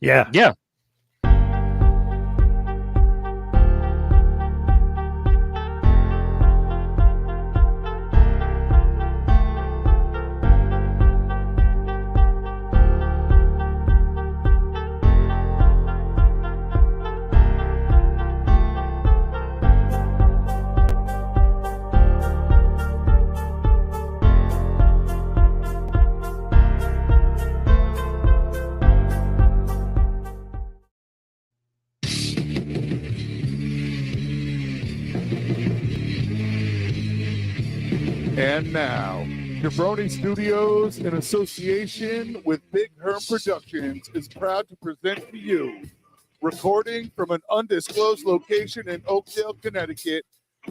Yeah. Yeah. And now, Jabroni Studios, in association with Big Herm Productions, is proud to present to you, recording from an undisclosed location in Oakdale, Connecticut.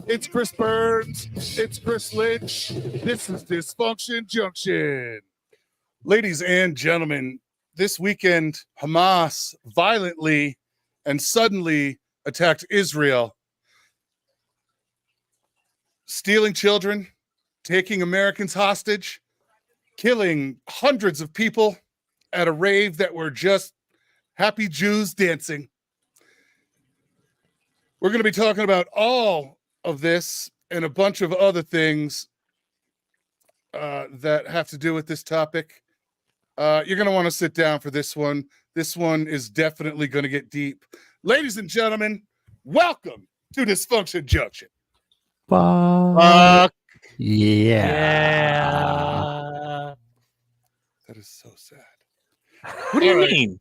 It's Chris Burns. It's Chris Lynch. This is Dysfunction Junction. Ladies and gentlemen, this weekend, Hamas violently and suddenly attacked Israel, stealing children, taking Americans hostage, killing hundreds of people at a rave that were just happy Jews dancing. We're going to be talking about all of this and a bunch of other things that have to do with this topic. You're going to want to sit down for this one. This one is definitely going to get deep. Ladies and gentlemen, welcome to Dysfunction Junction. Fuck. Yeah. That is so sad. What do you mean?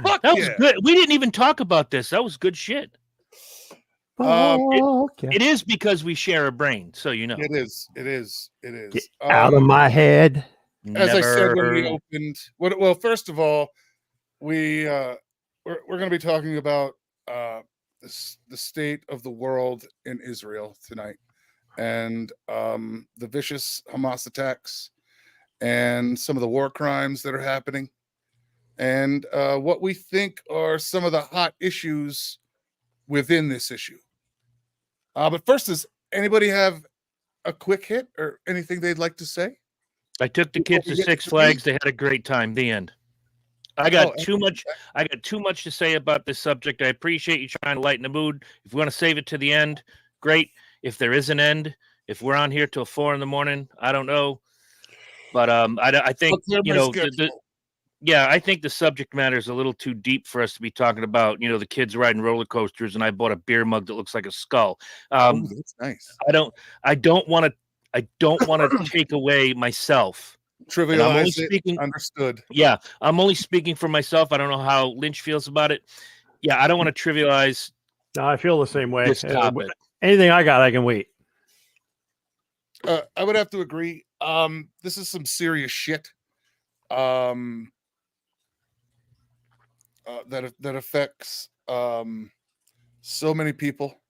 Fuck That was yeah. good. We didn't even talk about this. That was good shit. It is because we share a brain, so you know. It is. Get out of my head. As I said when we opened, well, first of all, we're going to be talking about the state of the world in Israel tonight, and the vicious Hamas attacks, and some of the war crimes that are happening, and what we think are some of the hot issues within this issue. But first, does anybody have a quick hit or anything they'd like to say? I took the kids to Six Flags. They had a great time. The end. I got too much to say about this subject. I appreciate you trying to lighten the mood. If we want to save it to the end, great. If there is an end, if we're on here till 4 a.m, I don't know. But I think I think the subject matter is a little too deep for us to be talking about. You know, the kids riding roller coasters, and I bought a beer mug that looks like a skull. That's nice. I don't want to take away myself. Trivialize it. Understood. Yeah, I'm only speaking for myself. I don't know how Lynch feels about it. Yeah, I don't want to trivialize. No, I feel the same way. This topic. Anything I got, I can wait. I would have to agree. This is some serious shit. That affects so many people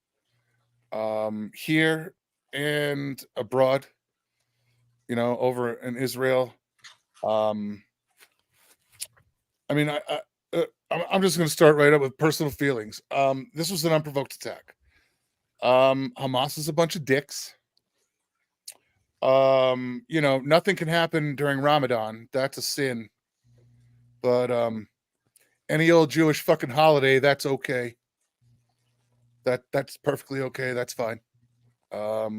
here and abroad. You know, over in Israel. I'm just going to start right up with personal feelings. This was an unprovoked attack. Hamas is a bunch of dicks. You know, nothing can happen during Ramadan. That's a sin. But any old Jewish fucking holiday, that's okay. That's perfectly okay. That's fine. I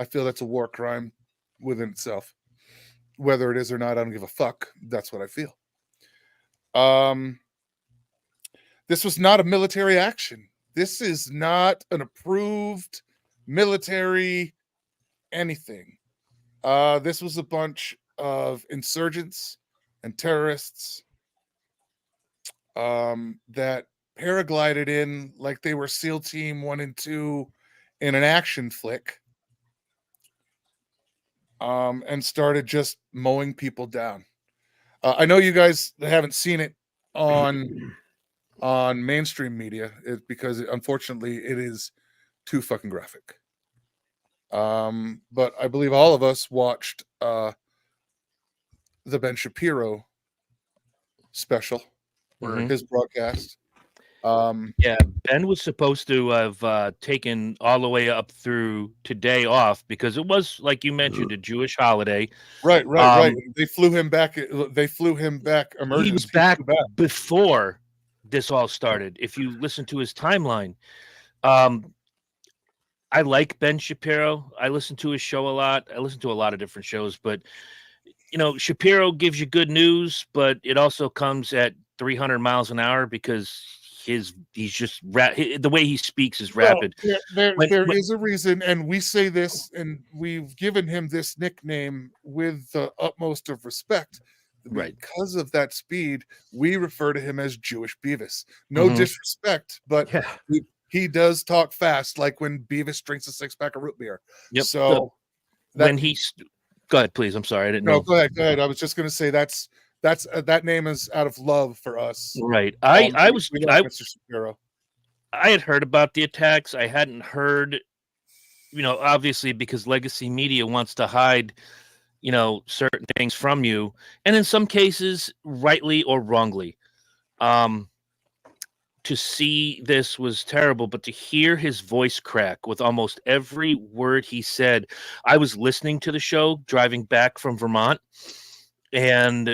feel that's a war crime within itself. Whether it is or not, I don't give a fuck. That's what I feel. This was not a military action. This is not an approved military anything. This was a bunch of insurgents and terrorists that paraglided in like they were SEAL Team 1 and 2 in an action flick. And started just mowing people down. I know you guys haven't seen it on mainstream media because unfortunately it is too fucking graphic. But I believe all of us watched the Ben Shapiro special or his broadcast. Yeah, Ben was supposed to have taken all the way up through today off because it was, like you mentioned, a Jewish holiday. Right. They flew him back. They flew him back. He was back before this all started. If you listen to his timeline, I like Ben Shapiro. I listen to his show a lot. I listen to a lot of different shows, but Shapiro gives you good news, but it also comes at 300 miles an hour because he's just the way he speaks is rapid. There is a reason, and we say this, and we've given him this nickname with the utmost of respect. Right. Because of that speed, we refer to him as Jewish Beavis. No disrespect, but he does talk fast, like when Beavis drinks a 6-pack of root beer. Yep. So when he's go ahead, please. I'm sorry, I didn't know. No, go ahead. I was just going to say that name is out of love for us. Right. We like Mr. Shapiro. I had heard about the attacks. I hadn't heard, obviously because legacy media wants to hide, certain things from you, and in some cases, rightly or wrongly. To see this was terrible, but to hear his voice crack with almost every word he said. I was listening to the show driving back from Vermont, and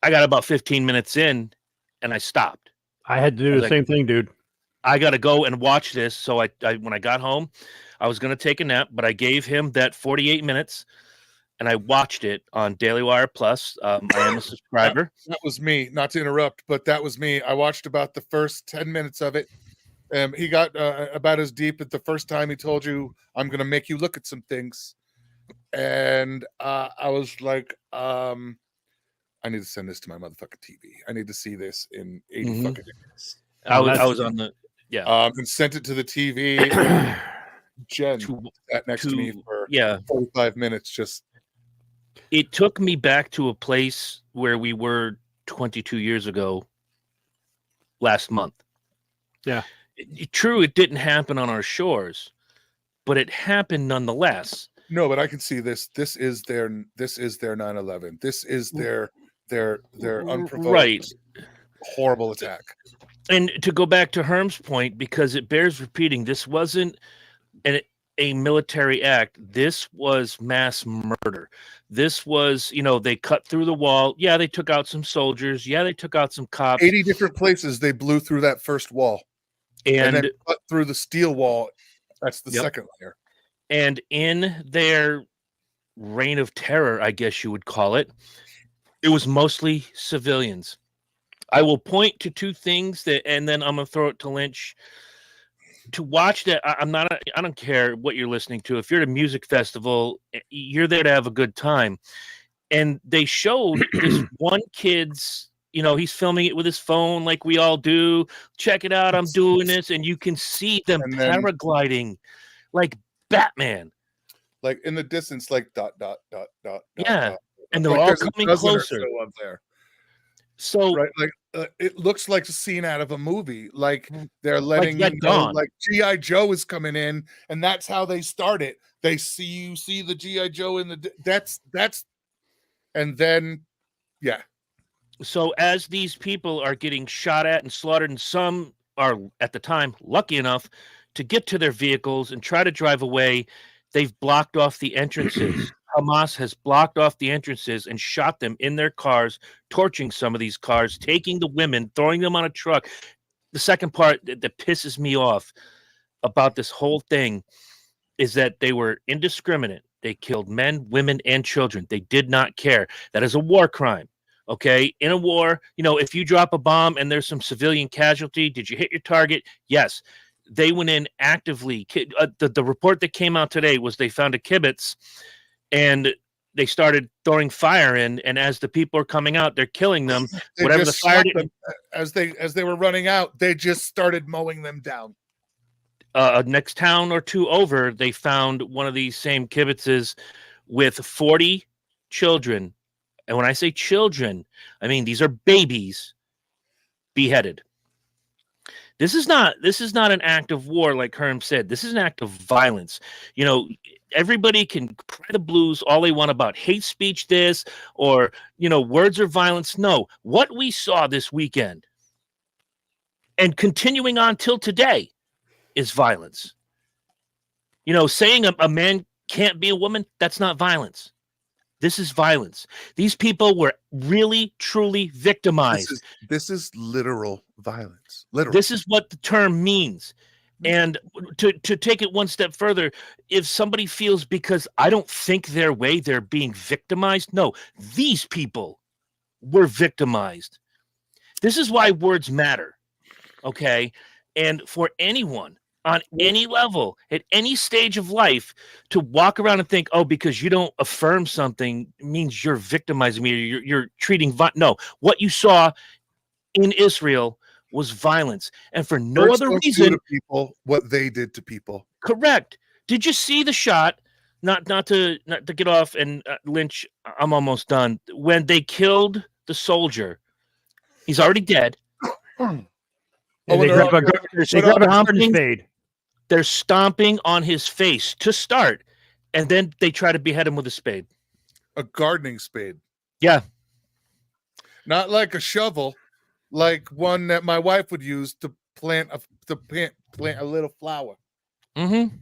I got about 15 minutes in, and I stopped. I had to do the same thing, dude. I got to go and watch this. So I when I got home, I was going to take a nap, but I gave him that 48 minutes. And I watched it on Daily Wire Plus. I am a subscriber. That was me, not to interrupt, but that was me. I watched about the first 10 minutes of it. He got about as deep at the first time he told you, I'm going to make you look at some things. And I was like, I need to send this to my motherfucking TV. I need to see this in 80 fucking minutes. I was on the, and sent it to the TV. Jen sat next to me for 45 minutes just. It took me back to a place where we were 22 years ago last month. Yeah. True, it didn't happen on our shores, but it happened nonetheless. No, but I can see this. This is their 9/11. This is their unprovoked horrible attack. And to go back to Herm's point, because it bears repeating, this wasn't a military act. This was mass murder. This was, they cut through the wall. Yeah, they took out some soldiers. Yeah, they took out some cops. 80 different places they blew through that first wall. And then cut through the steel wall. That's the second layer. And in their reign of terror, I guess you would call it, it was mostly civilians. I will point to two things and then I'm going to throw it to Lynch. To watch that, I don't care what you're listening to. If you're at a music festival, you're there to have a good time. And they showed this one kid's, he's filming it with his phone like we all do. Check it out, I'm doing this. And you can see them paragliding like Batman. Like in the distance, like dot. Yeah. And they're all coming closer. Up there. So right, it looks like a scene out of a movie. Like they're letting like G.I. Joe is coming in, and that's how they start it. They see the G.I. Joe in the that's and then So as these people are getting shot at and slaughtered, and some are at the time lucky enough to get to their vehicles and try to drive away, they've blocked off the entrances. Hamas has blocked off the entrances and shot them in their cars, torching some of these cars, taking the women, throwing them on a truck. The second part that pisses me off about this whole thing is that they were indiscriminate. They killed men, women, and children. They did not care. That is a war crime. Okay. In a war, if you drop a bomb and there's some civilian casualty, did you hit your target? Yes. They went in actively. The report that came out today was they found a kibbutz and they started throwing fire in, and as the people are coming out, they're killing them. Whatever the fire as they were running out, they just started mowing them down. Next town or two over, they found one of these same kibbutzes with 40 children. And when I say children, I mean these are babies beheaded. This is not an act of war, like Herm said. This is an act of violence. Everybody can cry the blues all they want about hate speech, this, or, words of violence. No, what we saw this weekend, and continuing on till today is violence. You know, saying a man can't be a woman, that's not violence. This is violence. These people were really, truly victimized. This is literal violence. Literal. This is what the term means. And to take it one step further, if somebody feels because I don't think their way, they're being victimized. No, these people were victimized. This is why words matter. Okay. And for anyone on any level, at any stage of life, to walk around and think, oh, because you don't affirm something means you're victimizing me, or you're treating no. What you saw in Israel was violence, and for no other reason. To people what they did to people. Correct. Did you see the shot? Not to get off and Lynch. I'm almost done. When they killed the soldier, he's already dead. And they grab a garden spade. They're stomping on his face to start, and then they try to behead him with a spade. A gardening spade. Yeah. Not like a shovel, like one that my wife would use to plant a little flower. Mm-hmm.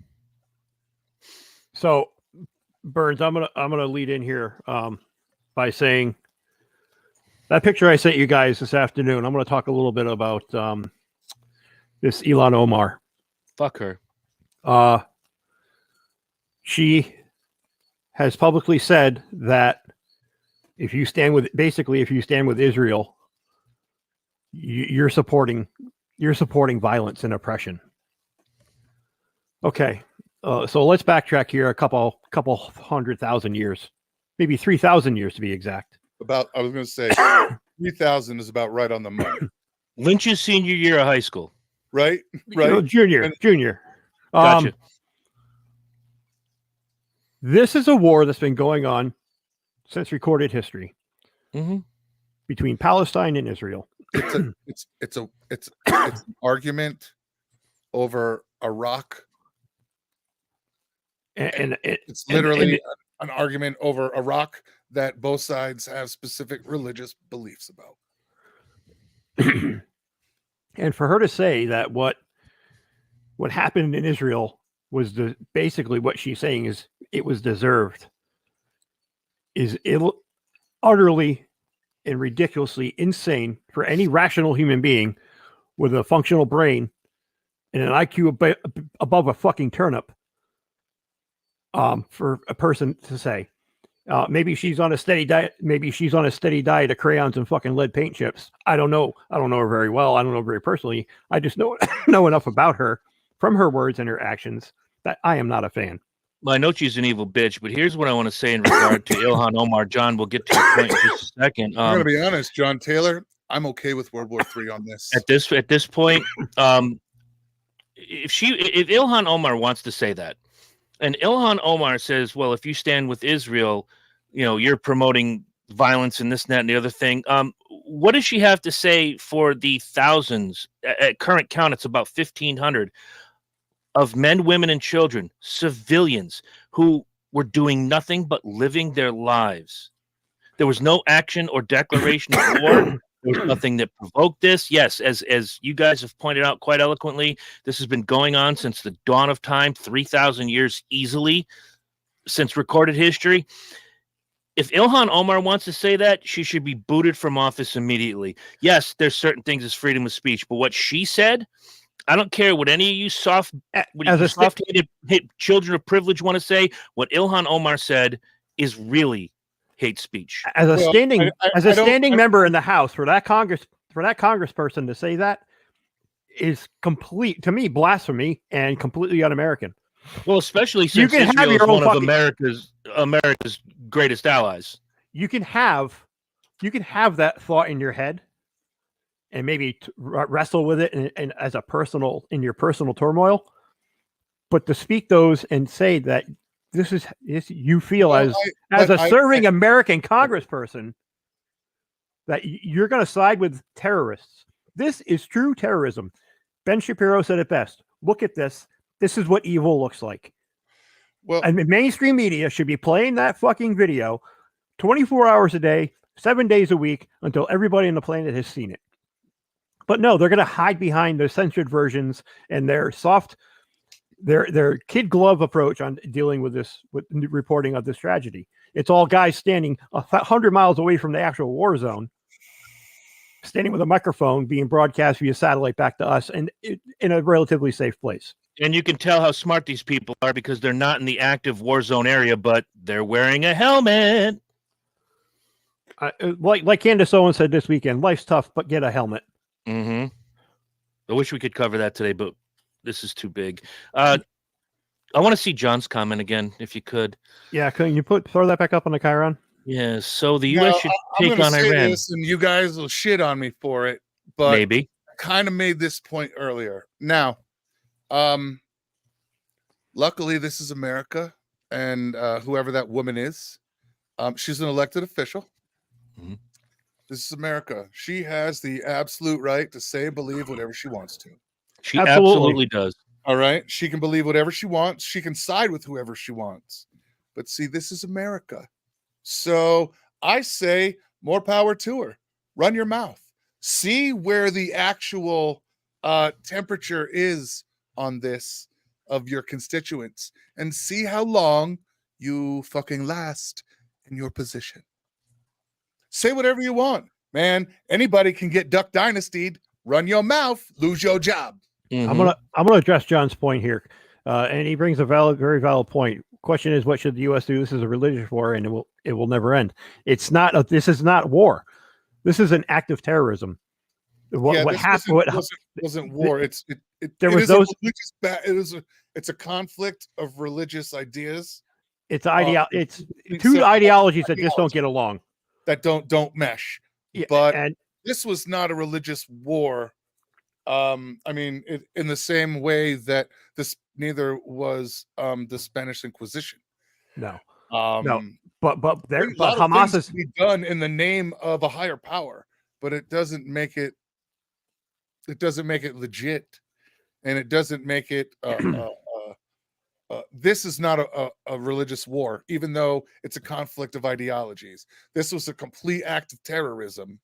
So, Burns, I'm gonna lead in here by saying that picture I sent you guys this afternoon. I'm gonna talk a little bit about this Ilhan Omar. Fuck her. She has publicly said that if you stand with Israel, you're supporting violence and oppression. Okay, so let's backtrack here a couple 100,000 years, maybe 3,000 years to be exact. I was going to say 3,000 is about right on the money. Lynch's senior year of high school. Right. Junior. Gotcha. This is a war that's been going on since recorded history between Palestine and Israel. It's an argument over a rock. And it's literally an argument over a rock that both sides have specific religious beliefs about. And for her to say that what happened in Israel was basically what she's saying is it was deserved is utterly and ridiculously insane for any rational human being with a functional brain and an IQ above a fucking turnip. For a person to say, maybe she's on a steady diet. Maybe she's on a steady diet of crayons and fucking lead paint chips. I don't know. I don't know her very well. I don't know her very personally. I just know enough about her from her words and her actions that I am not a fan. Well, I know she's an evil bitch, but here's what I want to say in regard to Ilhan Omar. John, we'll get to your point in just a second. I'm going to be honest, John Taylor. I'm okay with World War III on this. At this point, if Ilhan Omar wants to say that, and Ilhan Omar says, well, if you stand with Israel, you know, you're promoting violence and this, and that, and the other thing. What does she have to say for the thousands? At current count, it's about 1,500 of men, women, and children, civilians who were doing nothing but living their lives. There was no action or declaration of war. There was nothing that provoked this. Yes, as you guys have pointed out quite eloquently, this has been going on since the dawn of time, 3,000 years easily since recorded history. If Ilhan Omar wants to say that, she should be booted from office immediately. Yes, there's certain things as freedom of speech, but what she said, I don't care what any of you soft-headed children of privilege want to say. What Ilhan Omar said is really hate speech. As a standing member in the House, for that congressperson to say that is complete, to me, blasphemy and completely un-American. Well, especially since Israel is one of America's greatest allies. You can have that thought in your head and maybe wrestle with it and as a personal, in your personal turmoil, but to speak those and say that this you feel as a serving American congressperson that you're going to side with terrorists. This is true terrorism. Ben Shapiro said it best. Look at this. This is what evil looks like. Well, and mainstream media should be playing that fucking video 24 hours a day, 7 days a week until everybody on the planet has seen it. But no, they're going to hide behind their censored versions and their their kid glove approach on dealing with this, with reporting of this tragedy. It's all guys standing 100 miles away from the actual war zone, standing with a microphone, being broadcast via satellite back to us, and in a relatively safe place. And you can tell how smart these people are because they're not in the active war zone area, but they're wearing a helmet. Like Candace Owens said this weekend, life's tough, but get a helmet. Mm-hmm. I wish we could cover that today, but this is too big. I want to see John's comment again, if you could. Yeah, can you throw that back up on the Chiron? Yeah, so the U.S. should take on Iran. This, and you guys will shit on me for it, but maybe I kind of made this point earlier. Now, luckily, this is America, and whoever that woman is, she's an elected official. Mm-hmm. This is America. She has the absolute right to say and believe whatever she wants to. She absolutely does. All right. She can believe whatever she wants. She can side with whoever she wants. But see, this is America. So I say more power to her. Run your mouth. See where the actual temperature is on this of your constituents and see how long you fucking last in your position. Say whatever you want, man. Anybody can get Duck Dynastied. Run your mouth, lose your job. Mm-hmm. I'm gonna address John's point here, and he brings a very valid point. Question is, what should the U.S. do? This is a religious war, and it will never end. It's not. This is not war. This is an act of terrorism. What happened? Wasn't war. It's a conflict of religious ideas. It's two ideologies that just don't get along. That don't mesh. Yeah, but this was not a religious war. I mean, in the same way that this neither was the Spanish Inquisition. No. No. But Hamas is be done in the name of a higher power, but it doesn't make it. It doesn't make it legit, and it doesn't make it. This is not a religious war, even though it's a conflict of ideologies. This was a complete act of terrorism,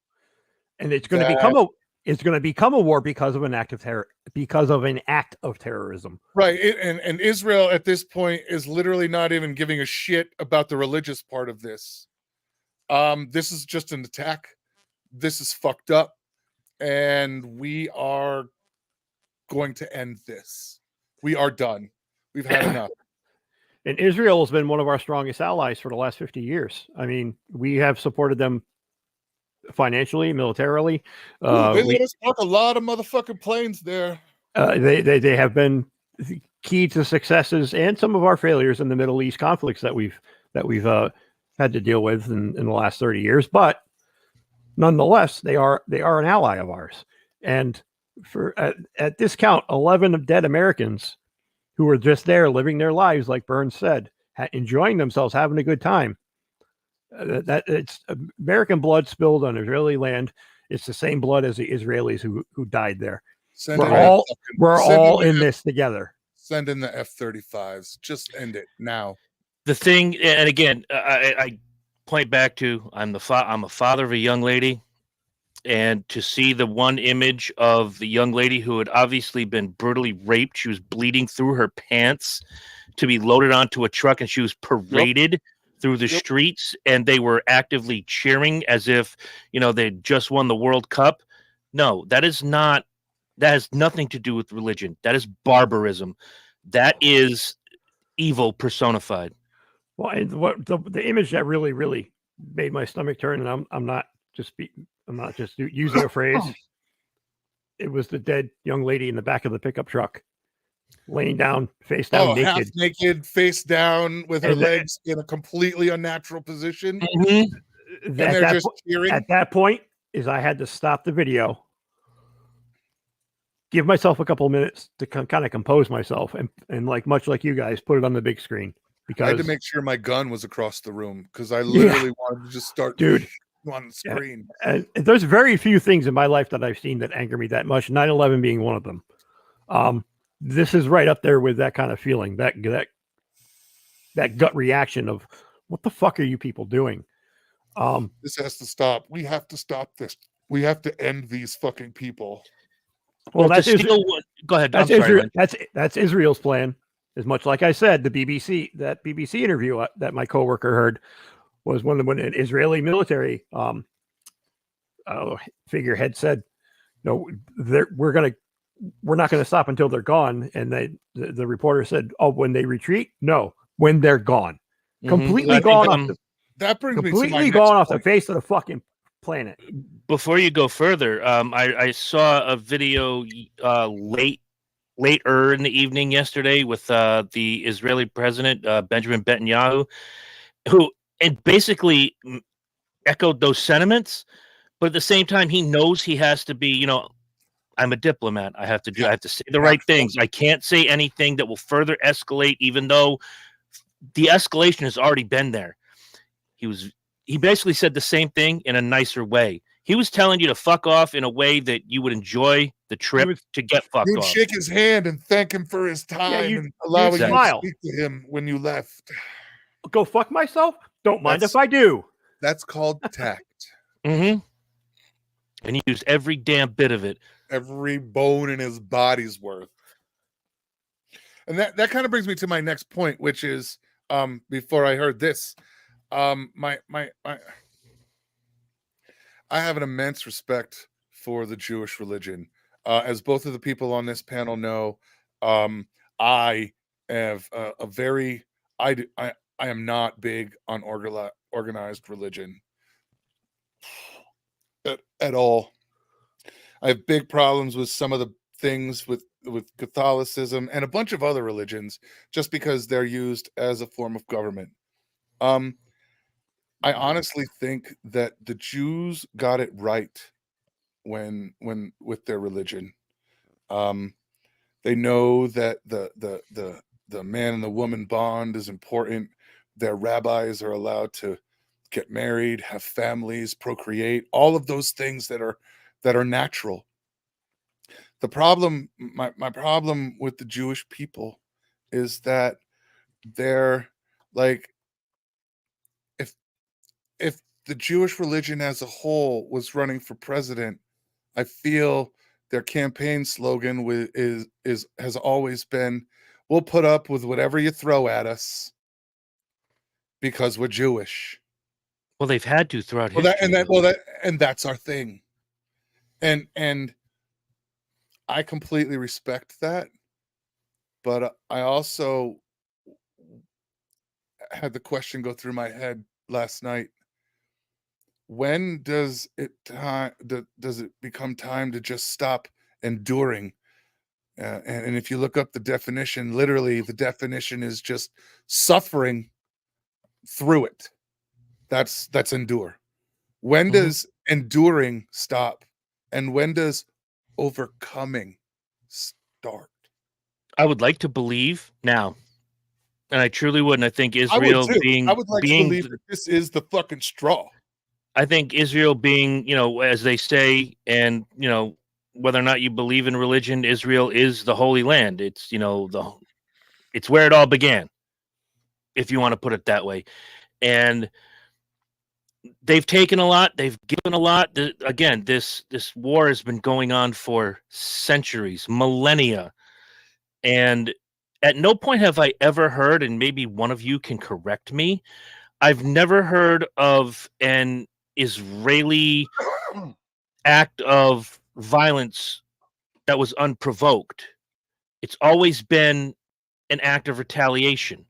and it's going to become a war because of an act of terror, because of an act of terrorism. Right, and Israel at this point is literally not even giving a shit about the religious part of this. This is just an attack. This is fucked up, and we are going to end this. We are done. We've had enough. And Israel has been one of our strongest allies for the last 50 years. I mean, we have supported them financially, militarily. They let us park a lot of motherfucking planes there. They have been key to successes and some of our failures in the Middle East conflicts that we've had to deal with in the last 30 years. But nonetheless, they are an ally of ours. And for at this count, 11 of dead Americans who were just there living their lives, like Burns said, enjoying themselves, having a good time. That it's American blood spilled on Israeli land. It's the same blood as the Israelis who died there. We're all in this together. Send in the F-35s. Just end it now. The thing, and again, I point back to I'm a father of a young lady. And to see the one image of the young lady who had obviously been brutally raped, she was bleeding through her pants, to be loaded onto a truck, and she was paraded through the streets, and they were actively cheering as if, they'd just won the World Cup. No, that has nothing to do with religion. That is barbarism. That is evil personified. Well, and what the image that really, really made my stomach turn, and I'm not just using a phrase. It was the dead young lady in the back of the pickup truck, laying down, face down, naked. Half naked, face down, with her legs in a completely unnatural position. Mm-hmm. And they're just cheering. At that point, I had to stop the video, give myself a couple of minutes to kind of compose myself, and much like you guys, put it on the big screen. Because I had to make sure my gun was across the room because I literally wanted to just start. Dude. On the screen. And there's very few things in my life that I've seen that anger me that much, 9/11 being one of them. This is right up there with that kind of feeling, that gut reaction of what the fuck are you people doing? This has to stop. We have to stop this. We have to end these fucking people. Well, that's go ahead. That's I'm sorry, Israel. That's Israel's plan. As much like I said, the BBC interview that my coworker heard was when an Israeli military figurehead said, "No, we're not gonna stop until they're gone." And the reporter said, "Oh, when they retreat? No, when they're gone, completely gone off that brings completely gone off the face of the fucking planet." Before you go further, I saw a video later in the evening yesterday with the Israeli president Benjamin Netanyahu, who and basically echoed those sentiments, but at the same time, he knows he has to be, I'm a diplomat. I have to say the right things. I can't say anything that will further escalate, even though the escalation has already been there. He basically said the same thing in a nicer way. He was telling you to fuck off in a way that you would enjoy the trip to get fucked off. You would shake his hand and thank him for his time and allow you to speak to him when you left. Go fuck myself? Don't mind if I do. That's called tact. And he used every damn bit of it. Every bone in his body's worth. And that kind of brings me to my next point, which is before I heard this, I have an immense respect for the Jewish religion. As both of the people on this panel know, I have I am not big on organized religion at all. I have big problems with some of the things with Catholicism and a bunch of other religions just because they're used as a form of government. I honestly think that the Jews got it right when with their religion. They know that the man and the woman bond is important. Their rabbis are allowed to get married, have families, procreate, all of those things that are natural. The problem, my problem with the Jewish people is that they're like, if the Jewish religion as a whole was running for president, I feel their campaign slogan has always been, "We'll put up with whatever you throw at us because we're Jewish." Well, they've had to throughout history. And that's our thing. And I completely respect that, but I also had the question go through my head last night. When does it become time to just stop enduring? And if you look up the definition, literally the definition is just suffering through it. That's endure. When does enduring stop? And when does overcoming start? I would like to believe now, and I truly would, and I think Israel to believe that this is the fucking straw. I think Israel being, as they say, and whether or not you believe in religion, Israel is the Holy Land. It's it's where it all began, if you want to put it that way. And they've taken a lot, they've given a lot. Again, this war has been going on for centuries, millennia, and at no point have I ever heard, and maybe one of you can correct me, I've never heard of an Israeli act of violence that was unprovoked. It's always been an act of retaliation.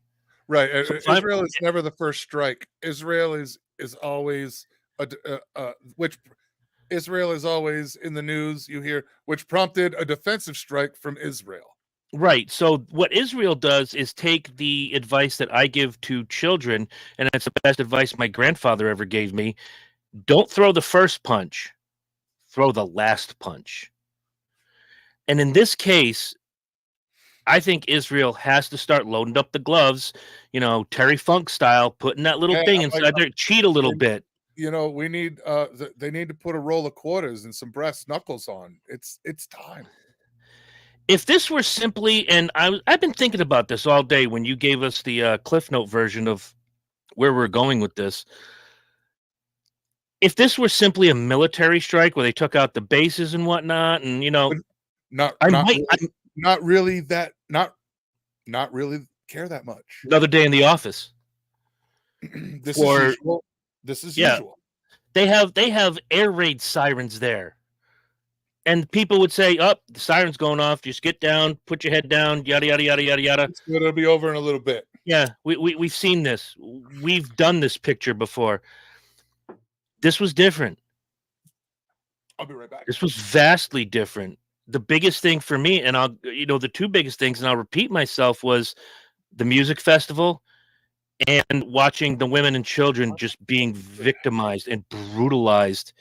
Right. So Israel is never the first strike. Israel is always which Israel is always in the news, you hear, which prompted a defensive strike from Israel. Right. So what Israel does is take the advice that I give to children, and it's the best advice my grandfather ever gave me. Don't throw the first punch, throw the last punch. And in this case, I think Israel has to start loading up the gloves, Terry Funk style, putting that little thing inside there, cheat a little bit. We need they need to put a roll of quarters and some brass knuckles on. It's time. If this were simply, and I've been thinking about this all day when you gave us the Cliff Note version of where we're going with this. if this were simply a military strike where they took out the bases and whatnot, and not really care that much. Another day in the office. This is usual. This is usual. They have air raid sirens there. And people would say, "Oh, the siren's going off. Just get down, put your head down, yada yada yada yada yada." It'll be over in a little bit. Yeah, we've seen this. We've done this picture before. This was different. I'll be right back. This was vastly different. The biggest thing for me, and the two biggest things, and I'll repeat myself, was the music festival and watching the women and children just being victimized and brutalized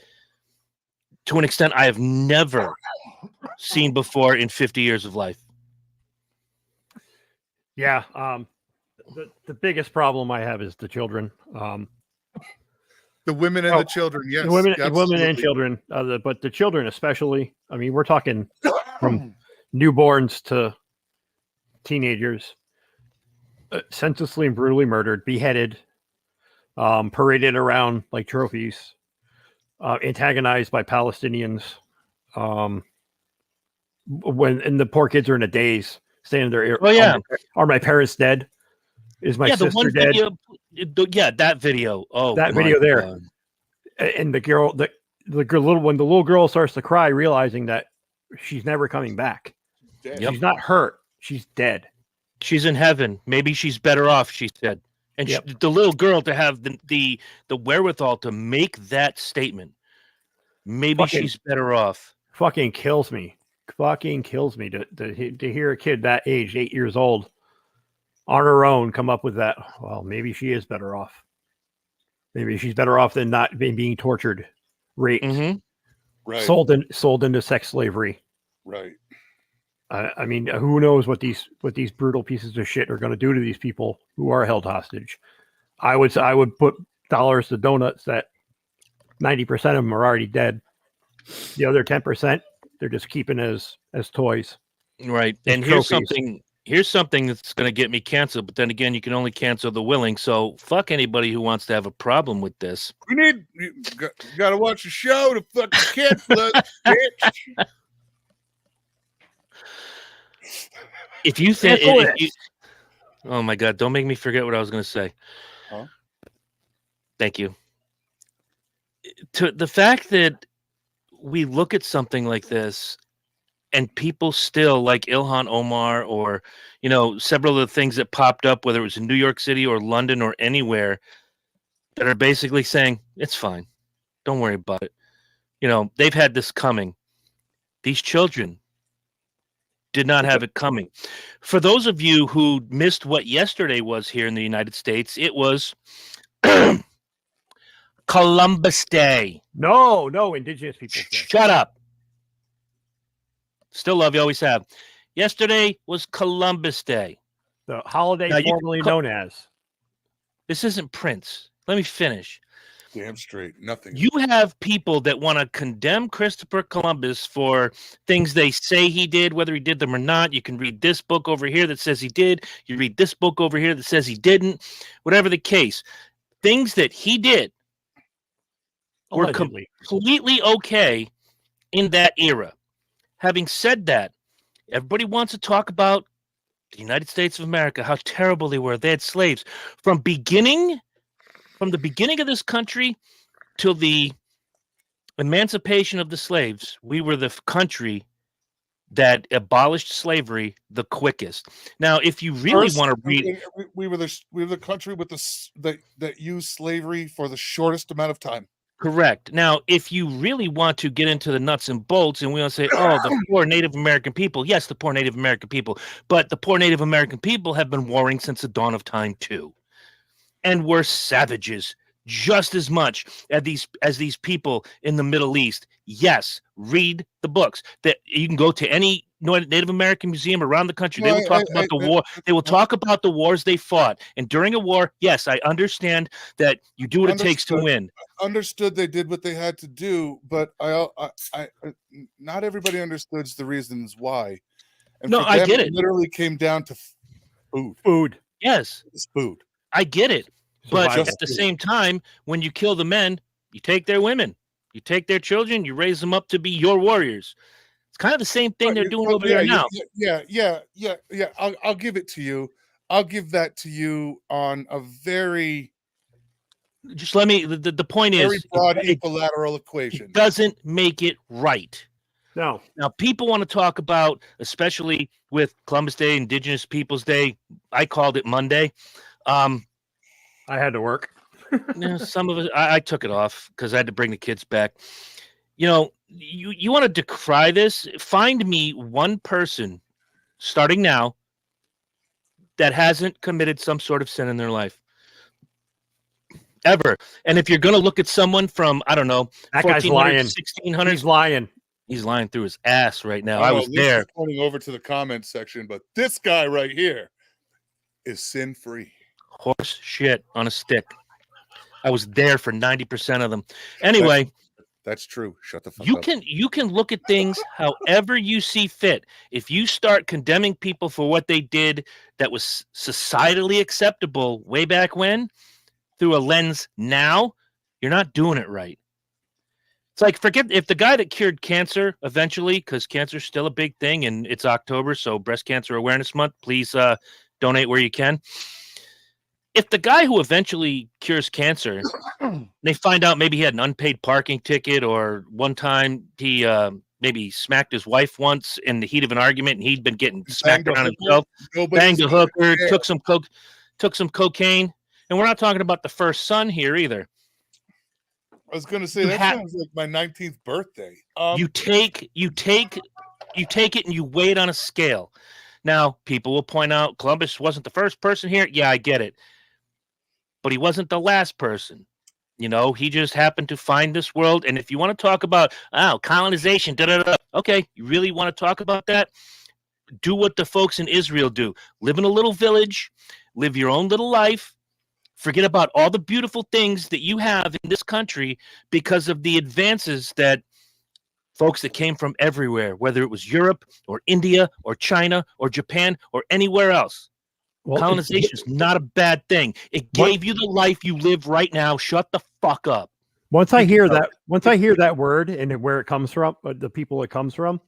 to an extent I have never seen before in 50 years of life. Yeah. The biggest problem I have is the children. The women and the children, yes. The women and children, but the children especially. I mean, we're talking from newborns to teenagers, senselessly and brutally murdered, beheaded, paraded around like trophies, antagonized by Palestinians. And the poor kids are in a daze, standing there. Oh yeah, are my parents dead? Is my sister dead? That video. Oh, that video there. God. And the girl, the little girl starts to cry, realizing that she's never coming back. She's not hurt. She's dead. She's in heaven. Maybe she's better off, she said. And the little girl to have the wherewithal to make that statement. Maybe she's better off. Fucking kills me. Fucking kills me to hear a kid that age, 8 years old, on her own come up with that. Well, maybe she is better off. Maybe she's better off than not being tortured, raped, right, sold into sex slavery. Right. I mean, who knows what these brutal pieces of shit are going to do to these people who are held hostage? I would put dollars to donuts that 90% of them are already dead. The other 10%, they're just keeping as toys. Right. And here's something that's going to get me canceled. But then again, you can only cancel the willing. So fuck anybody who wants to have a problem with this. You got to watch the show to fucking cancel it, bitch. If you think, oh my God, don't make me forget what I was going to say. Huh? Thank you. To the fact that we look at something like this and people still like Ilhan Omar or, several of the things that popped up, whether it was in New York City or London or anywhere, that are basically saying, it's fine. Don't worry about it. They've had this coming. These children did not have it coming. For those of you who missed what yesterday was here in the United States, it was Columbus Day. No, Indigenous Peoples Day. Shut up. Still love you, always have. Yesterday was Columbus Day. The holiday formerly known as. This isn't Prince. Let me finish. Damn straight. Nothing. You have people that want to condemn Christopher Columbus for things they say he did, whether he did them or not. You can read this book over here that says he did. You read this book over here that says he didn't. Whatever the case. Things that he did were completely okay in that era. Having said that, everybody wants to talk about the United States of America, how terrible they were. They had slaves. From the beginning of this country till the emancipation of the slaves, we were the country that abolished slavery the quickest. Now, if you really want to read, we were the country with that used slavery for the shortest amount of time. Correct. Now, if you really want to get into the nuts and bolts and we want to say, oh, the poor Native American people, yes, the poor Native American people, but the poor Native American people have been warring since the dawn of time too. And we're savages just as much as these people in the Middle East. Yes, read the books. That you can go to any Native American museum around the country. They will talk about the war. They will talk about the wars they fought. And during a war, yes, I understand that you do what it takes to win. Understood they did what they had to do, but I not everybody understood the reasons why. And no, I get it. It literally came down to food. Food. Yes. It's food. I get it. But Survival. at the same time, when you kill the men, You take their women, you take their children, you raise them up to be your warriors. It's kind of the same thing they're doing over there now. Yeah. I'll give it to you. I'll give that to you on a very just let me. The point very is, broad equilateral equation. It doesn't make it right. No. Now, people want to talk about, especially with Columbus Day, Indigenous Peoples Day. I called it Monday. I had to work. Some of it, I took it off because I had to bring the kids back. You know, you want to decry this? Find me one person, starting now, that hasn't committed some sort of sin in their life. Ever. And if you're going to look at someone from, I don't know, that guy's lying. 1600s. He's lying. He's lying through his ass right now. I was there. Pointing over to the comments section, but this guy right here is sin-free. Horse shit on a stick. I was there for 90% of them. Anyway, that's true. Shut the fuck up. You can look at things however you see fit. If you start condemning people for what they did that was societally acceptable way back when, through a lens now, you're not doing it right. It's like, forget if the guy that cured cancer eventually, because cancer is still a big thing and it's October, so Breast Cancer Awareness Month, please donate where you can. If the guy who eventually cures cancer, they find out maybe he had an unpaid parking ticket, or one time he maybe smacked his wife once in the heat of an argument and he'd been getting smacked around himself, banged a hooker, took some cocaine. And we're not talking about the first son here either. I was going to say, that sounds like my 19th birthday. You take it and you weigh it on a scale. Now, people will point out Columbus wasn't the first person here. Yeah, I get it. But he wasn't the last person. You know, he just happened to find this world. And if you want to talk about, colonization, okay, you really want to talk about that? Do what the folks in Israel do. Live in a little village, live your own little life. Forget about all the beautiful things that you have in this country because of the advances that folks that came from everywhere, whether it was Europe or India or China or Japan or anywhere else. Well, colonization is not a bad thing. It gave you the life you live right now. Shut the fuck up. Once I hear that word and where it comes from, the people it comes from,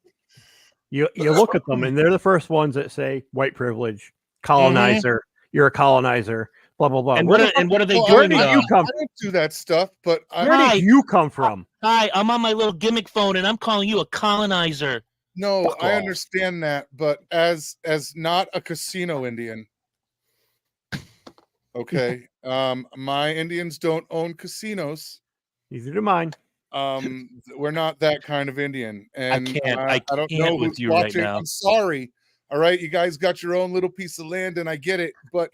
you look at them and they're the first ones that say white privilege, colonizer, you're a colonizer. Blah blah blah. And what are they doing? Where did you come? I don't do that stuff, but where did you come from? Hi, I'm on my little gimmick phone, and I'm calling you a colonizer. No, I understand that, but as not a casino Indian, okay. My Indians don't own casinos. Neither do mine. We're not that kind of Indian, and I don't know who's watching. Right now. I'm sorry. All right, you guys got your own little piece of land, and I get it, but.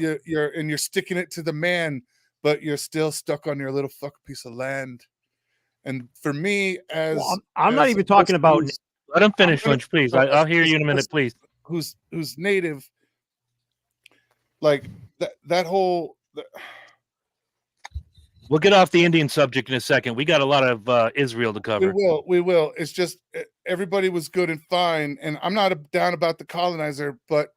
You're sticking it to the man, but you're still stuck on your little fuck piece of land. And for me, I'm not even talking about. Let him finish, Lynch, please. I'll hear you in a minute, please. Who's native? Like that whole. We'll get off the Indian subject in a second. We got a lot of Israel to cover. We will. It's just everybody was good and fine, and I'm not down about the colonizer, but.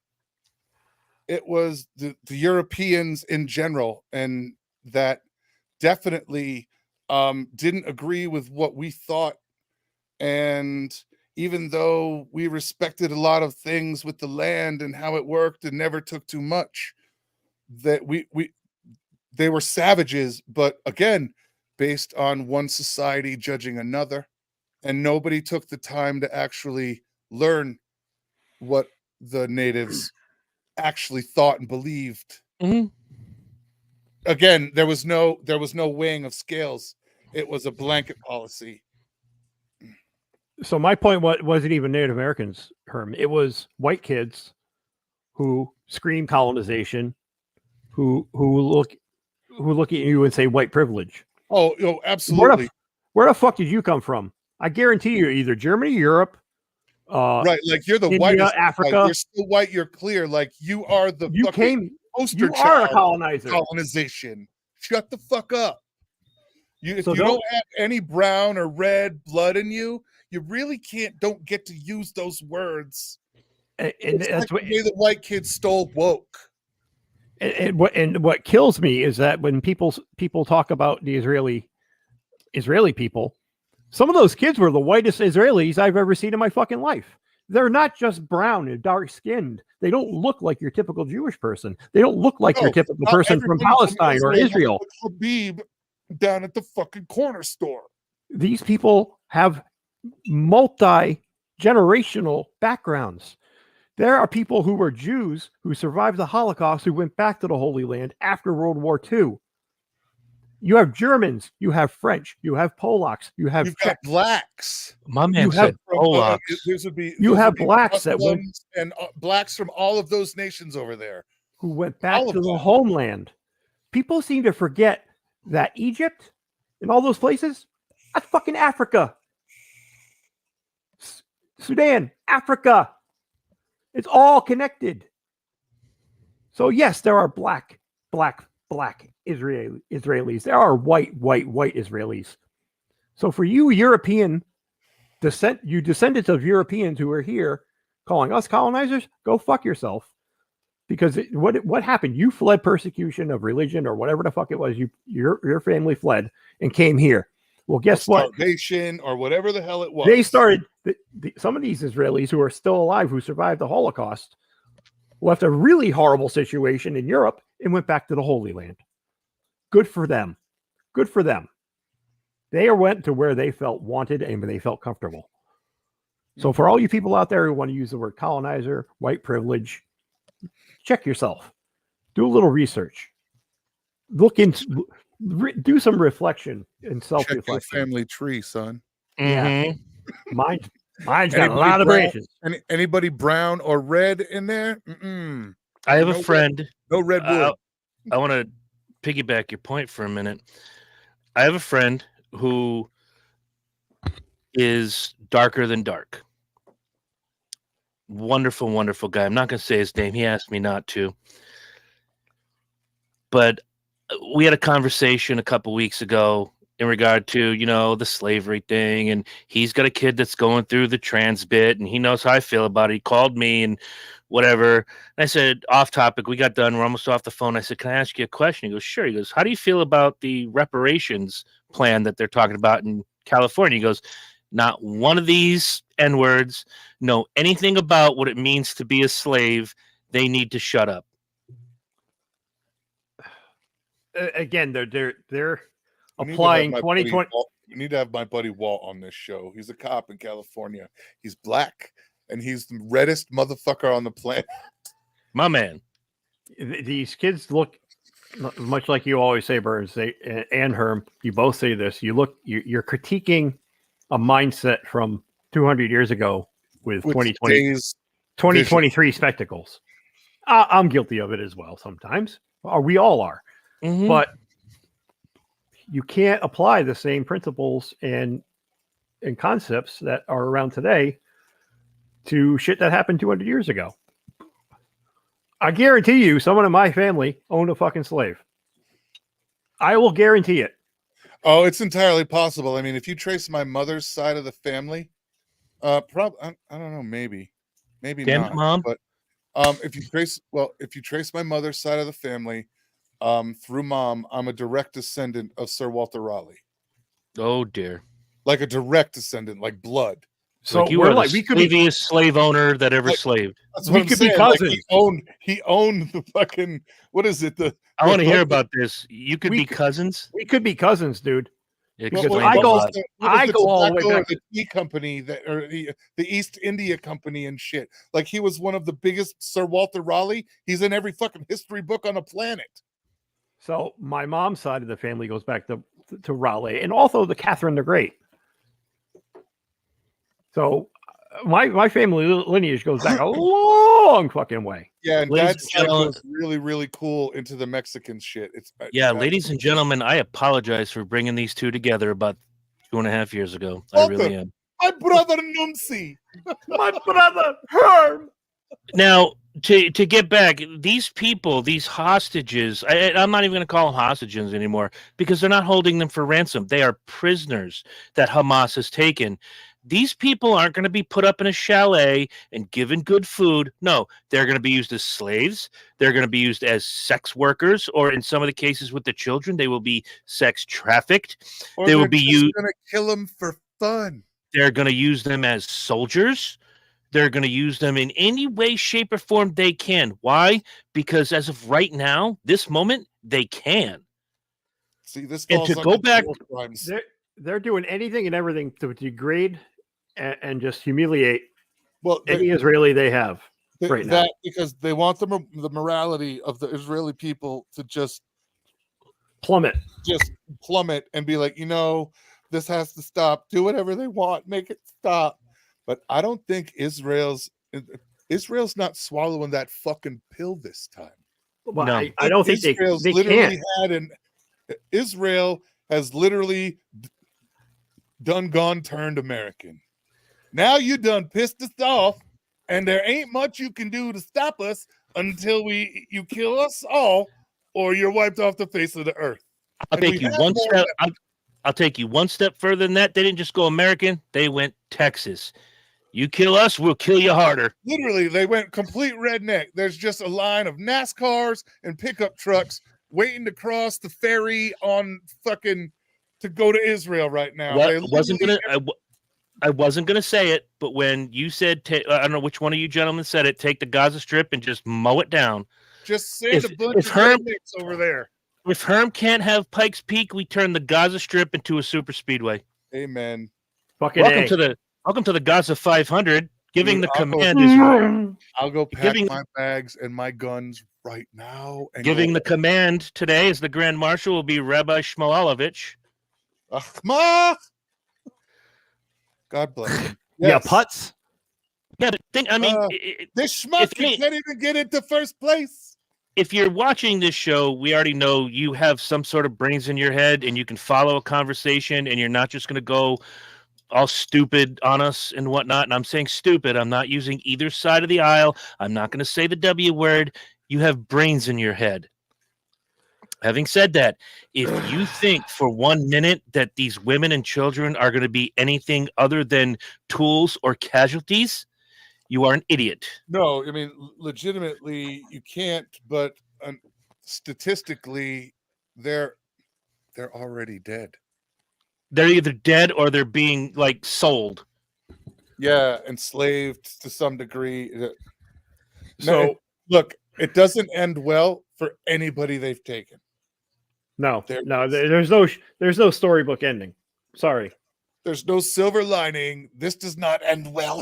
It was the Europeans in general, and that definitely didn't agree with what we thought. And even though we respected a lot of things with the land and how it worked and never took too much, that they were savages, but again, based on one society judging another, and nobody took the time to actually learn what the natives actually thought and believed. Mm-hmm. Again, there was no weighing of scales. It was a blanket policy. So my point wasn't even Native Americans, Herm. It was white kids who scream colonization, who look at you and say white privilege. Oh, absolutely. Where the fuck did you come from? I guarantee you, either Germany, Europe. Right, like you're the India, whitest, Africa. Like you're still white. You're clear. Like you are the. You came. You are a colonizer. Colonization. Shut the fuck up. If you don't have any brown or red blood in you, you really don't get to use those words. And that's like the way the white kids stole woke. And what kills me is that when people talk about the Israeli Israeli people, some of those kids were the whitest Israelis I've ever seen in my fucking life. They're not just brown and dark skinned. They don't look like your typical Jewish person. They don't look like your typical person from Palestine or Israel. Habib down at the fucking corner store. These people have multi-generational backgrounds. There are people who were Jews who survived the Holocaust who went back to the Holy Land after World War II. You have Germans, you have French, you have Polacks, you've got blacks. My man said Polacks. You have blacks that went, and blacks from all of those nations over there who went back to the homeland. People seem to forget that Egypt and all those places, that's fucking Africa. Sudan, Africa. It's all connected. So yes, there are black Israelis. There are white Israelis. So for you European descendants of Europeans who are here calling us colonizers, go fuck yourself. Because what happened? You fled persecution of religion or whatever the fuck it was. Your family fled and came here. Well, guess what? Starvation or whatever the hell it was. They started some of these Israelis who are still alive, who survived the Holocaust, left a really horrible situation in Europe and went back to the Holy Land. Good for them. Good for them. They went to where they felt wanted and where they felt comfortable. So for all you people out there who want to use the word colonizer, white privilege, check yourself. Do a little research. Look into, do some reflection and self-reflection. Check your family tree, son. Yeah. Mine's got a lot of branches. Anybody brown or red in there? I have a friend. No red wood. I want to piggyback your point for a minute. I have a friend who is darker than dark. Wonderful, wonderful guy. I'm not going to say his name. He asked me not to. But we had a conversation a couple weeks ago in regard to, the slavery thing. And he's got a kid that's going through the trans bit, and he knows how I feel about it. He called me and whatever. And I said, off topic, we got done. We're almost off the phone. I said, can I ask you a question? He goes, sure. He goes, how do you feel about the reparations plan that they're talking about in California? He goes, not one of these N-words know anything about what it means to be a slave. They need to shut up. Again, they're applying 2020. We need to have my buddy Walt on this show. He's a cop in California. He's black, and he's the reddest motherfucker on the planet. My man. These kids look much like you always say, Burns, and Herm. You both say this. You're critiquing a mindset from 200 years ago with 2023 spectacles. I'm guilty of it as well sometimes. We all are. Mm-hmm. But you can't apply the same principles and concepts that are around today to shit that happened 200 years ago. I guarantee you someone in my family owned a fucking slave. I will guarantee it. Oh, it's entirely possible. I mean, if you trace my mother's side of the family, I don't know, maybe Damn not. It, Mom. But if you trace my mother's side of the family, through mom, I'm a direct descendant of Sir Walter Raleigh. Oh dear. Like a direct descendant, like blood. So like we're like we could be the slave owner that ever slaved. That's what we could be cousins. Like he owned the fucking, what is it? I want to hear about this. You could be cousins. We could be cousins, dude. Yeah, I go all the way back to the tea company or the East India Company and shit. Like he was one of the biggest. Sir Walter Raleigh. He's in every fucking history book on the planet. So my mom's side of the family goes back to Raleigh, and also the Catherine the Great. So my family lineage goes back a long fucking way. Yeah, and Dad's side goes really, really cool into the Mexican shit. Ladies and gentlemen, I apologize for bringing these two together about 2.5 years ago. I really am. My brother Nunzi. My brother Herm. Now, to get back, these people, these hostages, I'm not even going to call them hostages anymore because they're not holding them for ransom. They are prisoners that Hamas has taken. These people aren't going to be put up in a chalet and given good food. No, they're going to be used as slaves. They're going to be used as sex workers, or in some of the cases with the children, they will be sex trafficked. Or they will they're be just used. going to kill them for fun. They're going to use them as soldiers. They're going to use them in any way, shape, or form they can. Why? Because as of right now, this moment, they can. See, this and to go back, crimes. They're doing anything and everything to degrade and just humiliate any Israeli they have right now. Because they want the morality of the Israeli people to just plummet and be like, this has to stop. Do whatever they want, make it stop. But I don't think Israel's not swallowing that fucking pill this time. Well, no. I don't think Israel's they literally can. Israel has literally turned American. Now you done pissed us off, and there ain't much you can do to stop us until you kill us all, or you're wiped off the face of the earth. I'll take you one step further than that. They didn't just go American; they went Texas. You kill us, we'll kill you harder. Literally, they went complete redneck. There's just a line of NASCARs and pickup trucks waiting to cross the ferry to go to Israel right now. I wasn't gonna say it, but when you said, I don't know which one of you gentlemen said it, take the Gaza Strip and just mow it down. Just send a bunch of rednecks over there. If Herm can't have Pikes Peak, we turn the Gaza Strip into a super speedway. Amen. Welcome to the Gaza 500. Giving the command is. I'll go pack my bags and my guns right now. And giving the command today as the Grand Marshal will be Rabbi Shmulalovich. God bless him. Yes. Yeah, putz. Yeah, this schmuck can't even get into first place. If you're watching this show, we already know you have some sort of brains in your head and you can follow a conversation and you're not just going to go all stupid on us and whatnot. And I'm saying stupid. I'm not using either side of the aisle. I'm not going to say the W word. You have brains in your head. Having said that, if you think for 1 minute that these women and children are going to be anything other than tools or casualties, you are an idiot. No, I mean, legitimately, you can't, but statistically, they're already dead. They're either dead or they're being sold. Yeah, enslaved to some degree. So look, it doesn't end well for anybody they've taken. No, there's no storybook ending. Sorry. There's no silver lining. This does not end well.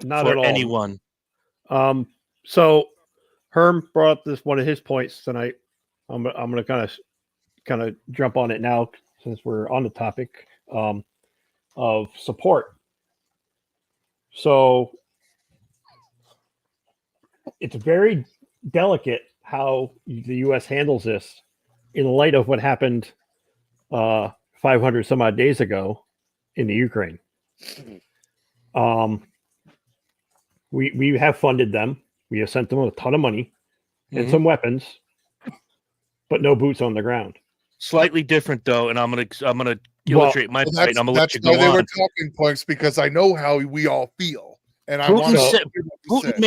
Not for at all. Anyone. So Herm brought up one of his points tonight. I'm going to kind of jump on it now since we're on the topic of support. So it's very delicate how the U.S. handles this in light of what happened 500 some odd days ago in the Ukraine. We have funded them. We have sent them a ton of money and some weapons, but no boots on the ground. Slightly different though, and I'm gonna illustrate my point. I'm gonna let you go on. They were talking points because I know how we all feel, and Putin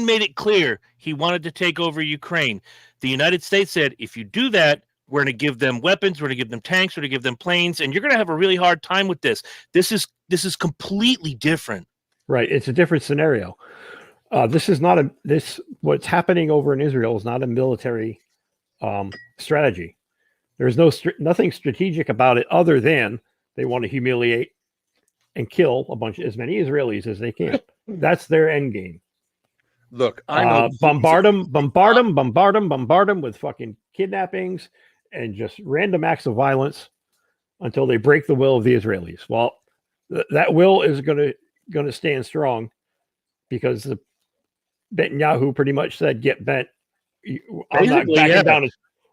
made it clear he wanted to take over Ukraine. The United States said, if you do that, we're going to give them weapons, we're going to give them tanks, we're going to give them planes, and you're going to have a really hard time with this. This is completely different. Right, it's a different scenario. This is not what's happening over in Israel is not a military strategy. There's nothing strategic about it other than they want to humiliate and kill as many Israelis as they can. That's their end game. Look, I know bombard them with fucking kidnappings and just random acts of violence until they break the will of the Israelis. Well, that will is going to stand strong because Netanyahu pretty much said, "Get bent. I'm not backing down.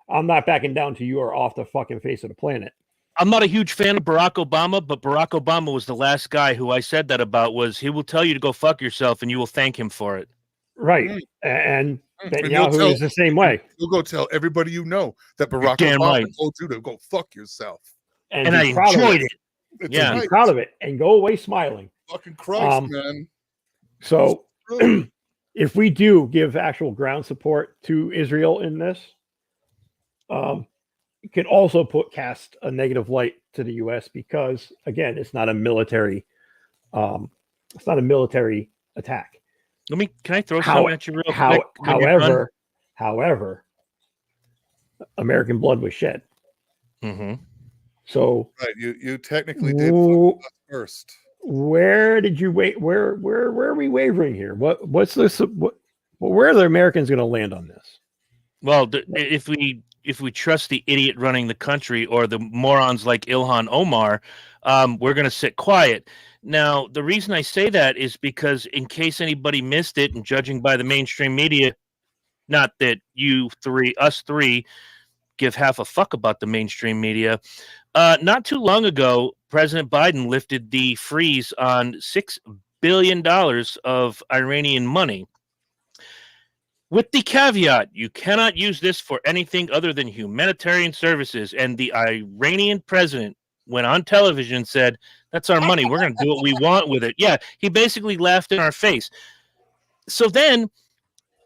I'm not backing down till you are off the fucking face of the planet." I'm not a huge fan of Barack Obama, but Barack Obama was the last guy who I said that about. He will tell you to go fuck yourself, and you will thank him for it. Right, and Netanyahu is the same way. You'll go tell everybody you know that Barack Obama told you to go fuck yourself, and I enjoyed it. It's Yeah. Be right. proud of it and go away smiling. Fucking Christ, man. So True. if we do give actual ground support to Israel in this, it can also cast a negative light to the U.S. because again, it's not a military attack. Can I throw something at you real quick? However, American blood was shed. Mm-hmm. So Right, you technically did fuck us first. Where did you wait? Where are we wavering here? What's this? Where are the Americans going to land on this? Well, if we trust the idiot running the country or the morons like Ilhan Omar, we're going to sit quiet. Now, the reason I say that is because in case anybody missed it, and judging by the mainstream media, not that us three, give half a fuck about the mainstream media. Not too long ago, President Biden lifted the freeze on $6 billion of Iranian money. With the caveat, you cannot use this for anything other than humanitarian services. And the Iranian president went on television and said, that's our money. We're going to do what we want with it. Yeah, he basically laughed in our face. So then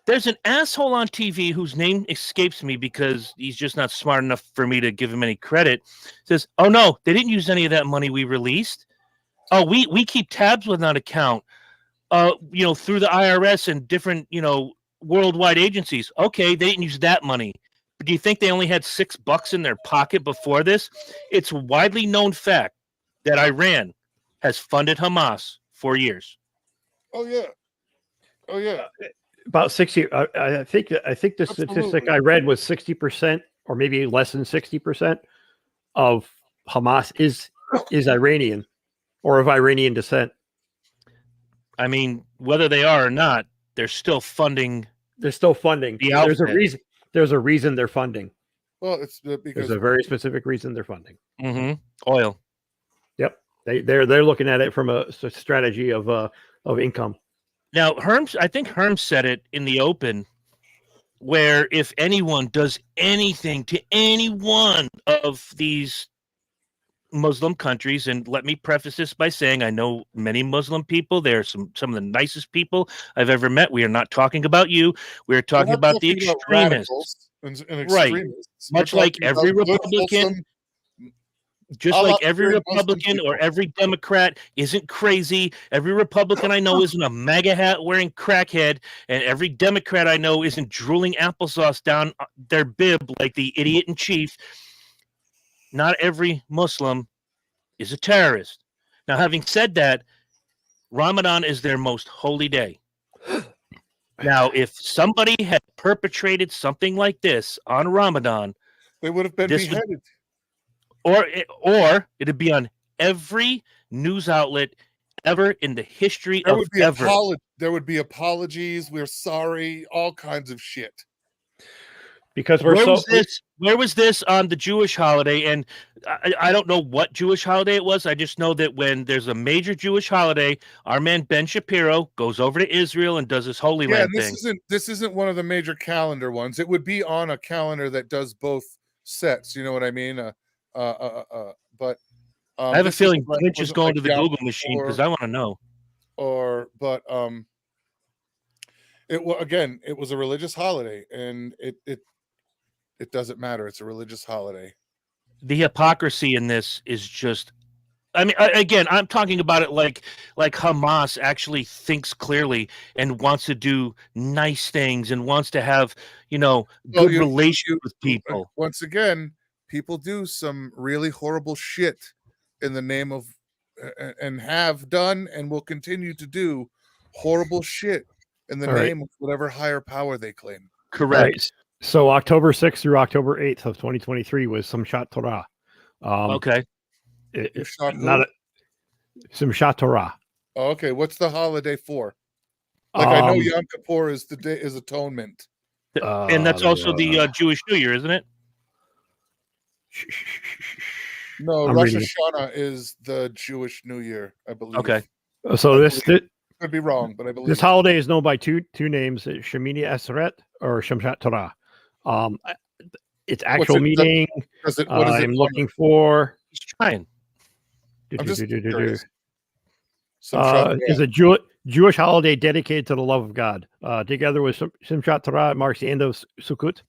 there's an asshole on TV whose name escapes me because he's just not smart enough for me to give him any credit. Says, oh, no, they didn't use any of that money we released. Oh, we keep tabs with that account, through the IRS and different, worldwide agencies. Okay, they didn't use that money. But do you think they only had $6 in their pocket before this? It's a widely known fact that Iran has funded Hamas for years. Oh yeah. About 60. I think the statistic I read was 60%, or maybe less than 60% of Hamas is Iranian or of Iranian descent. I mean, whether they are or not, they're still funding. There's a reason they're funding. Well, it's because there's a very specific reason they're funding. Mm-hmm. Oil. Yep, they're looking at it from a strategy of income. Now, I think Herm said it in the open, where if anyone does anything to any one of these Muslim countries, and let me preface this by saying I know many Muslim people. They're some of the nicest people I've ever met. We are not talking about you. We are talking about the extremists. And right. extremists. Much like every Republican. Just like every Republican or every Democrat isn't crazy. Every Republican I know isn't a MAGA hat wearing crackhead. And every Democrat I know isn't drooling applesauce down their bib like the idiot in chief. Not every Muslim is a terrorist. Now, having said that, Ramadan is their most holy day. Now, if somebody had perpetrated something like this on Ramadan, they would have been beheaded. Or it'd be on every news outlet ever in the history of ever. There would be apologies. We're sorry. All kinds of shit. Because where was this on the Jewish holiday? And I don't know what Jewish holiday it was. I just know that when there's a major Jewish holiday, our man Ben Shapiro goes over to Israel and does his Holy Land thing. This isn't one of the major calendar ones. It would be on a calendar that does both sets. You know what I mean? But I have a feeling Lynch is going to the Google machine because I want to know. It was a religious holiday, and it doesn't matter. It's a religious holiday. The hypocrisy in this is just, I mean, again, I'm talking about it like Hamas actually thinks clearly and wants to do nice things and wants to have, good relations with people. Once again, people do some really horrible shit in the name of, and have done and will continue to do horrible shit in the name of whatever higher power they claim. Correct. Right. So October 6th through October 8th of 2023 was Simchat Torah. Okay. Simchat Torah. Oh, okay. What's the holiday for? Like I know Yom Kippur is atonement. And that's also the Jewish New Year, isn't it? No, Rosh Hashanah is the Jewish New Year, I believe. Okay. So this could be wrong, but I believe this holiday is known by two names: Shemini Eseret or Simchat Torah. Its actual meaning. What is it? I'm looking for. He's trying. I'm just curious. Yeah. Is a Jewish holiday dedicated to the love of God. Together with Simchat Torah, it marks the end of Sukkot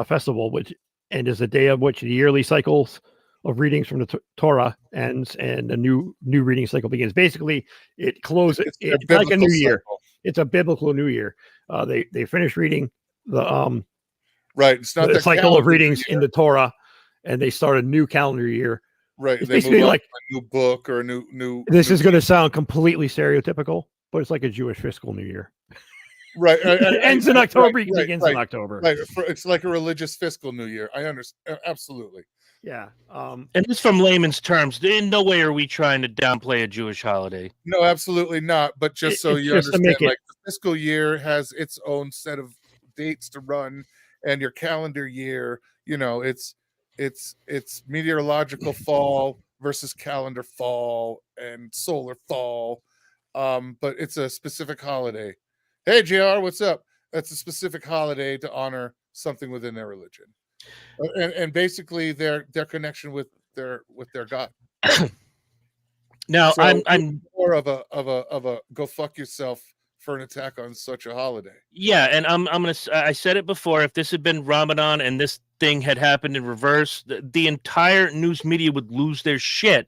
festival, which is a day of which the yearly cycles of readings from the Torah ends and a new reading cycle begins. Basically, it closes. It's like a new year. It's a biblical new year. They finish reading the right. It's not the cycle of readings year in the Torah, and they start a new calendar year. Right. It's they basically move like a new book or a new. This is going to sound completely stereotypical, but it's like a Jewish fiscal new year. Right. It ends in October. It begins in October. Right. It's like a religious fiscal new year. I understand. Absolutely. Yeah. And it's from layman's terms. In no way are we trying to downplay a Jewish holiday. No, absolutely not. But just so you understand, like the fiscal year has its own set of dates to run, and your calendar year, it's meteorological fall versus calendar fall and solar fall. But it's a specific holiday. Hey, JR, what's up? That's a specific holiday to honor something within their religion, and basically their connection with their God. Now, so I'm more of a go fuck yourself for an attack on such a holiday. Yeah, and I said it before. If this had been Ramadan and this thing had happened in reverse, the entire news media would lose their shit.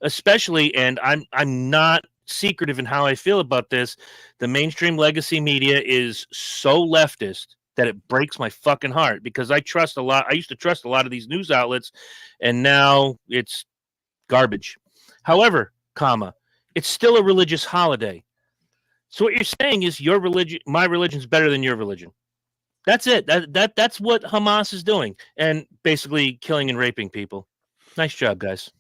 Especially, and I'm not secretive in how I feel about this. The mainstream legacy media is so leftist that it breaks my fucking heart, because I trust a lot. I used to trust a lot of these news outlets, and now it's garbage. However, it's still a religious holiday. So what you're saying is your religion, my religion, is better than your religion. That's it. That's what Hamas is doing, and basically killing and raping people. Nice job, guys.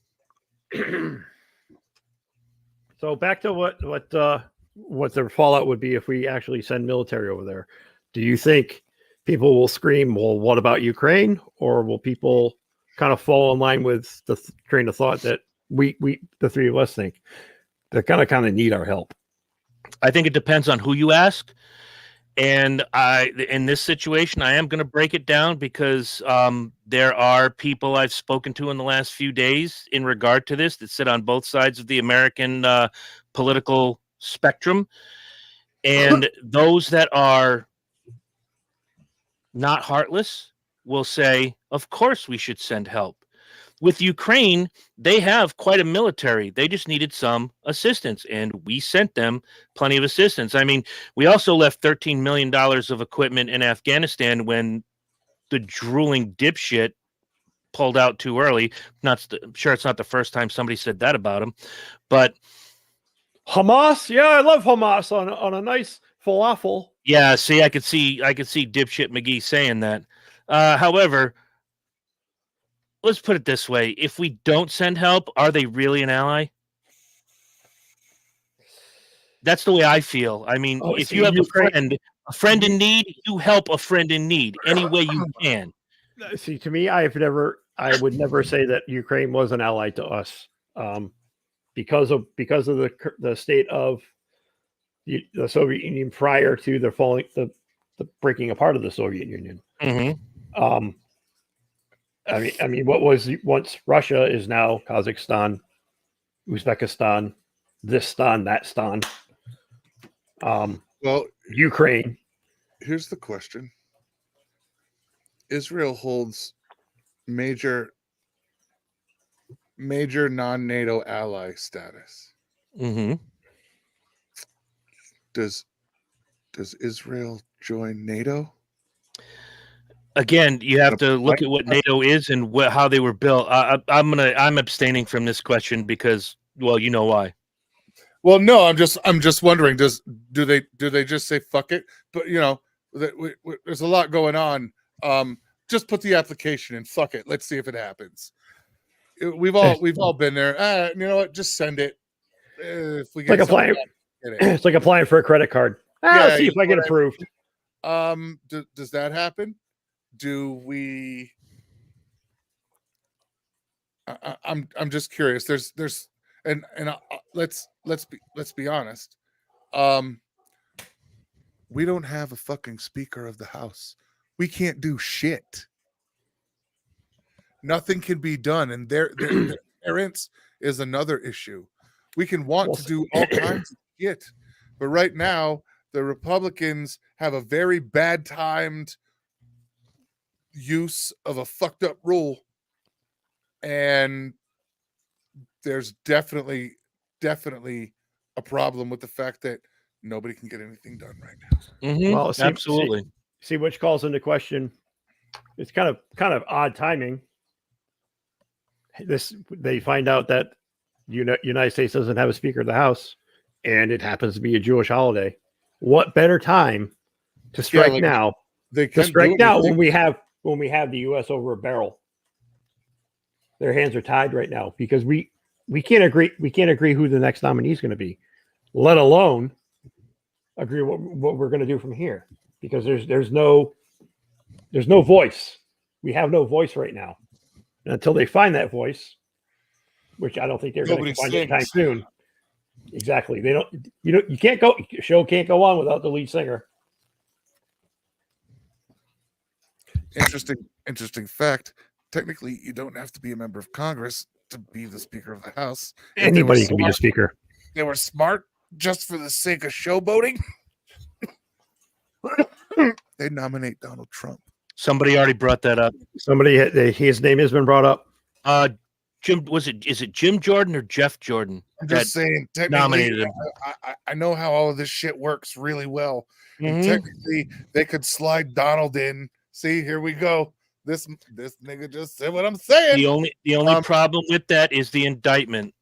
So back to what the fallout would be if we actually send military over there. Do you think people will scream, well, what about Ukraine? Or will people kind of fall in line with the train of thought that we the three of us think? They're kind of need our help. I think it depends on who you ask. And in this situation, I am going to break it down, because there are people I've spoken to in the last few days in regard to this that sit on both sides of the American political spectrum. And those that are not heartless will say, of course we should send help. With Ukraine, they have quite a military. They just needed some assistance, and we sent them plenty of assistance. I mean, we also left $13 million of equipment in Afghanistan when the drooling dipshit pulled out too early. I'm sure it's not the first time somebody said that about him, but Hamas, yeah, I love Hamas on a nice falafel. Yeah, see, I could see dipshit McGee saying that. However, let's put it this way. If we don't send help, are they really an ally? That's the way I feel. I mean, if you have a friend in need, you help a friend in need any way you can. See, to me, I would never say that Ukraine was an ally to us, because of the state of the Soviet Union prior to the breaking apart of the Soviet Union. Mm-hmm. I mean, what was once Russia is now Kazakhstan, Uzbekistan, this stan, that stan. Well, Ukraine. Here's the question: Israel holds major non-NATO ally status. Mm-hmm. Does Israel join NATO? Again, you have to look at what NATO is and how they were built. I'm abstaining from this question because, well, you know why. Well, no, I'm just wondering. Do they just say fuck it? But there's a lot going on. Just put the application in. Fuck it. Let's see if it happens. We've all been there. You know what? Just send it. If we get it's like applying for a credit card. Let's see if I get approved. Does that happen? Do we? I'm just curious. There's let's be honest. We don't have a fucking Speaker of the House. We can't do shit. Nothing can be done, and parents is another issue. We can want to do all kinds of shit, but right now the Republicans have a very bad timed use of a fucked up rule, and there's definitely a problem with the fact that nobody can get anything done right now. Mm-hmm. Well, Absolutely. See which calls into question. It's kind of odd timing. They find out that United States doesn't have a Speaker of the House, and it happens to be a Jewish holiday. What better time to strike now? They can strike now when we have the U.S. over a barrel. Their hands are tied right now because we can't agree. We can't agree who the next nominee is going to be, let alone agree what we're going to do from here. Because there's no voice. We have no voice right now. And until they find that voice, which I don't think they're going to find anytime soon. Exactly. They don't. You can't go. Show can't go on without the lead singer. Interesting fact. Technically, you don't have to be a member of Congress to be the Speaker of the House. Anybody can be the Speaker. They were smart just for the sake of showboating. They nominate Donald Trump. Somebody already brought that up. His name has been brought up. Jim, is it Jim Jordan or Jeff Jordan? I'm just saying, nominated him. I know how all of this shit works really well. And technically, they could slide Donald in. See, here we go. This nigga just said what I'm saying. The only problem with that is the indictment.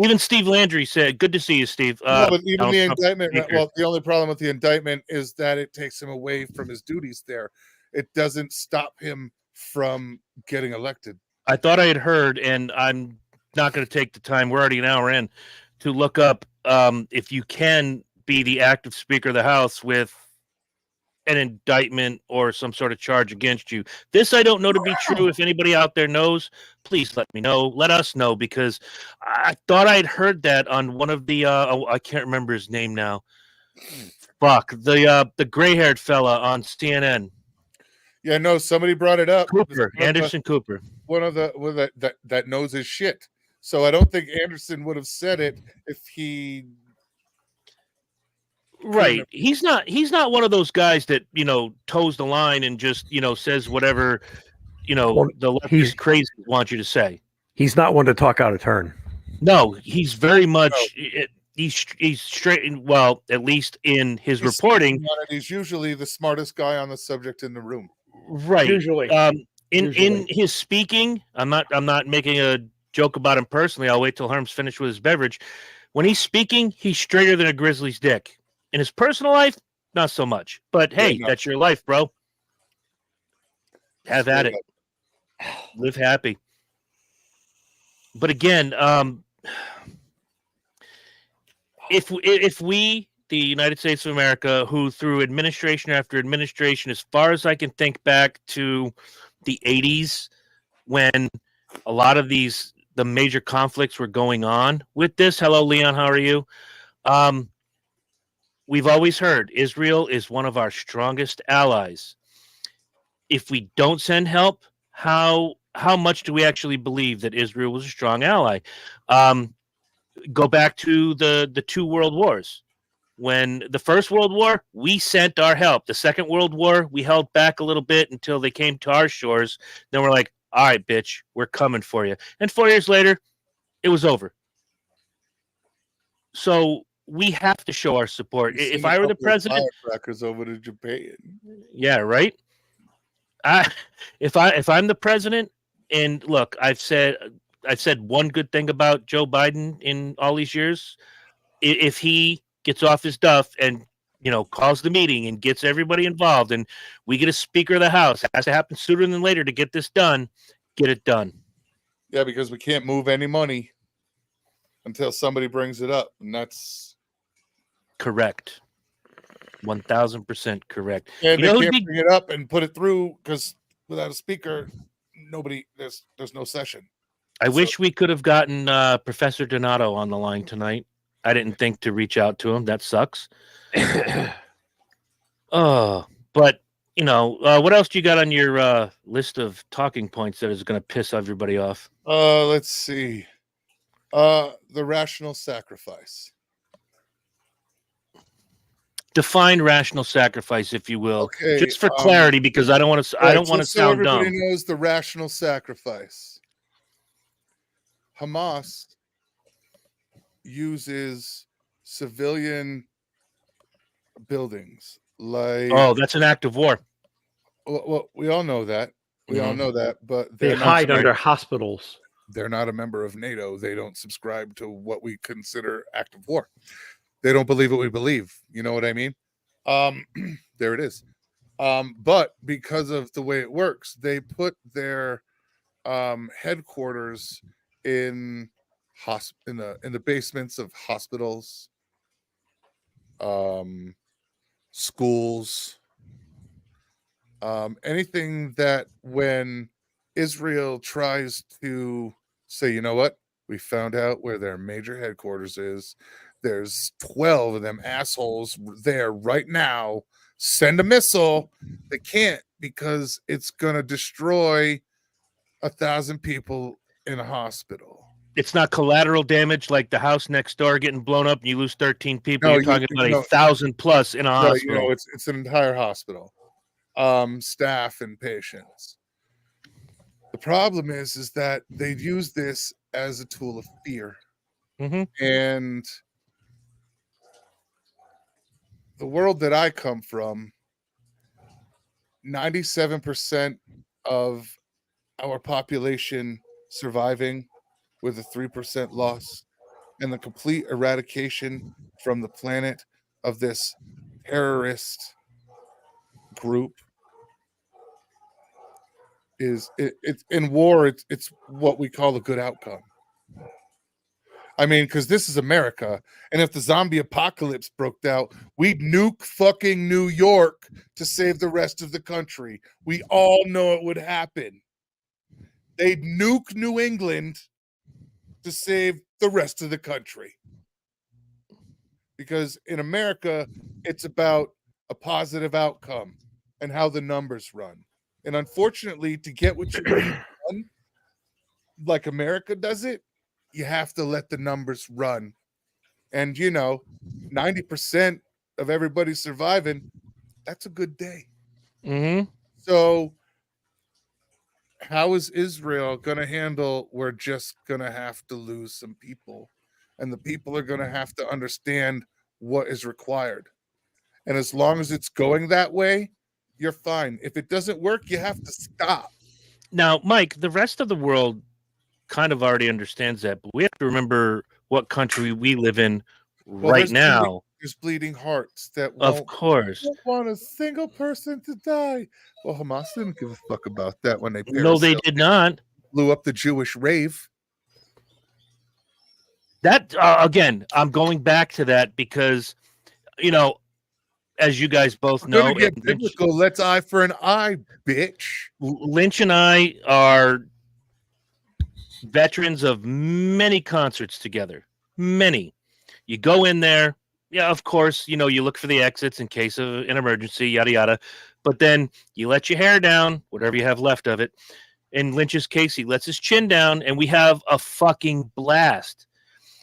Even Steve Landry said, "Good to see you, Steve." No, but even the indictment. Well, the only problem with the indictment is that it takes him away from his duties there. It doesn't stop him from getting elected. I thought I had heard, and I'm not going to take the time. We're already an hour in to look up if you can be the active Speaker of the House with an indictment or some sort of charge against you. This I don't know to be true. If anybody out there knows, please let me know. Let us know, because I thought I had heard that on one of the I can't remember his name now. Fuck, the gray-haired fella on CNN. Yeah, no, somebody brought it up. Cooper, Anderson Cooper. One of the that knows his shit. So I don't think Anderson would have said it if he. Right. He's not one of those guys that, toes the line and just, says whatever, the leftist crazies want you to say. He's not one to talk out of turn. No, he's very much he's straight. Well, at least in his reporting, he's usually the smartest guy on the subject in the room. Right. Usually. In his speaking, I'm not making a joke about him personally. I'll wait till Herm's finished with his beverage. When he's speaking, he's straighter than a grizzly's dick. In his personal life, not so much. But hey, that's your life, bro. Have at it. Live happy. But again, if we, the United States of America, who through administration after administration, as far as I can think back to the 80s, when a lot of the major conflicts were going on with this. Hello, Leon. How are you? We've always heard Israel is one of our strongest allies. If we don't send help, how much do we actually believe that Israel was a strong ally? Go back to the two world wars. When the First World War, we sent our help. The Second World War, we held back a little bit until they came to our shores. Then we're like, all right, bitch, we're coming for you. And 4 years later, it was over. So we have to show our support. If I were the president, firecrackers over to Japan. Yeah, right. If I'm the president, and look, I've said one good thing about Joe Biden in all these years. If he gets off his duff and calls the meeting and gets everybody involved, and we get a Speaker of the House, it has to happen sooner than later to get this done. Get it done. Yeah, because we can't move any money until somebody brings it up, and that's correct. 1,000% correct. And they can't bring it up and put it through because without a speaker, there's no session. I wish we could have gotten Professor Donato on the line tonight. I didn't think to reach out to him. That sucks. But what else do you got on your list of talking points that is going to piss everybody off? Let's see. The rational sacrifice. Define rational sacrifice, if you will, Okay, just for clarity, because I don't want to. I don't want to so sound everybody dumb. knows the rational sacrifice. Hamas uses civilian buildings like. Oh, that's an act of war. Well, we all know that. We all know that, but They they're hide not. under hospitals. They're not a member of NATO. They don't subscribe to what we consider act of war. They don't believe what we believe. You know what I mean? There it is. But because of the way it works, they put their headquarters in the basements of hospitals, schools, anything that when Israel tries to say, you know what, we found out where their major headquarters is. There's 12 of them assholes there right now. Send a missile. They can't because it's going to destroy 1,000 people in a hospital. It's not collateral damage like the house next door getting blown up and you lose 13 people. No, You're talking about 1,000 plus in a hospital. It's an entire hospital, staff and patients. The problem is that they use this as a tool of fear. And the world that I come from, 97% of our population surviving with a 3% loss, and the complete eradication from the planet of this terrorist group it's in war. It's what we call a good outcome. I mean, because this is America, and if the zombie apocalypse broke out, we'd nuke fucking New York to save the rest of the country. We all know it would happen. They'd nuke New England to save the rest of the country. Because in America, it's about a positive outcome and how the numbers run. And unfortunately, to get what you need done, like America does it, you have to let the numbers run. And, 90% of everybody surviving, that's a good day. So how is Israel going to handle, we're just going to have to lose some people, and the people are going to have to understand what is required. And as long as it's going that way, you're fine. If it doesn't work, you have to stop. Now, Mike, the rest of the world kind of already understands that, but we have to remember what country we live in now. There's bleeding hearts that of course don't want a single person to die. Well, Hamas didn't give a fuck about that when they they did not blew up the Jewish rave. That again, I'm going back to that because as you guys both know, let's eye for an eye, bitch. Lynch and I are veterans of many concerts together. Many. You go in there, yeah, of course, you look for the exits in case of an emergency, yada yada. But then you let your hair down, whatever you have left of it. In Lynch's case, he lets his chin down, and we have a fucking blast.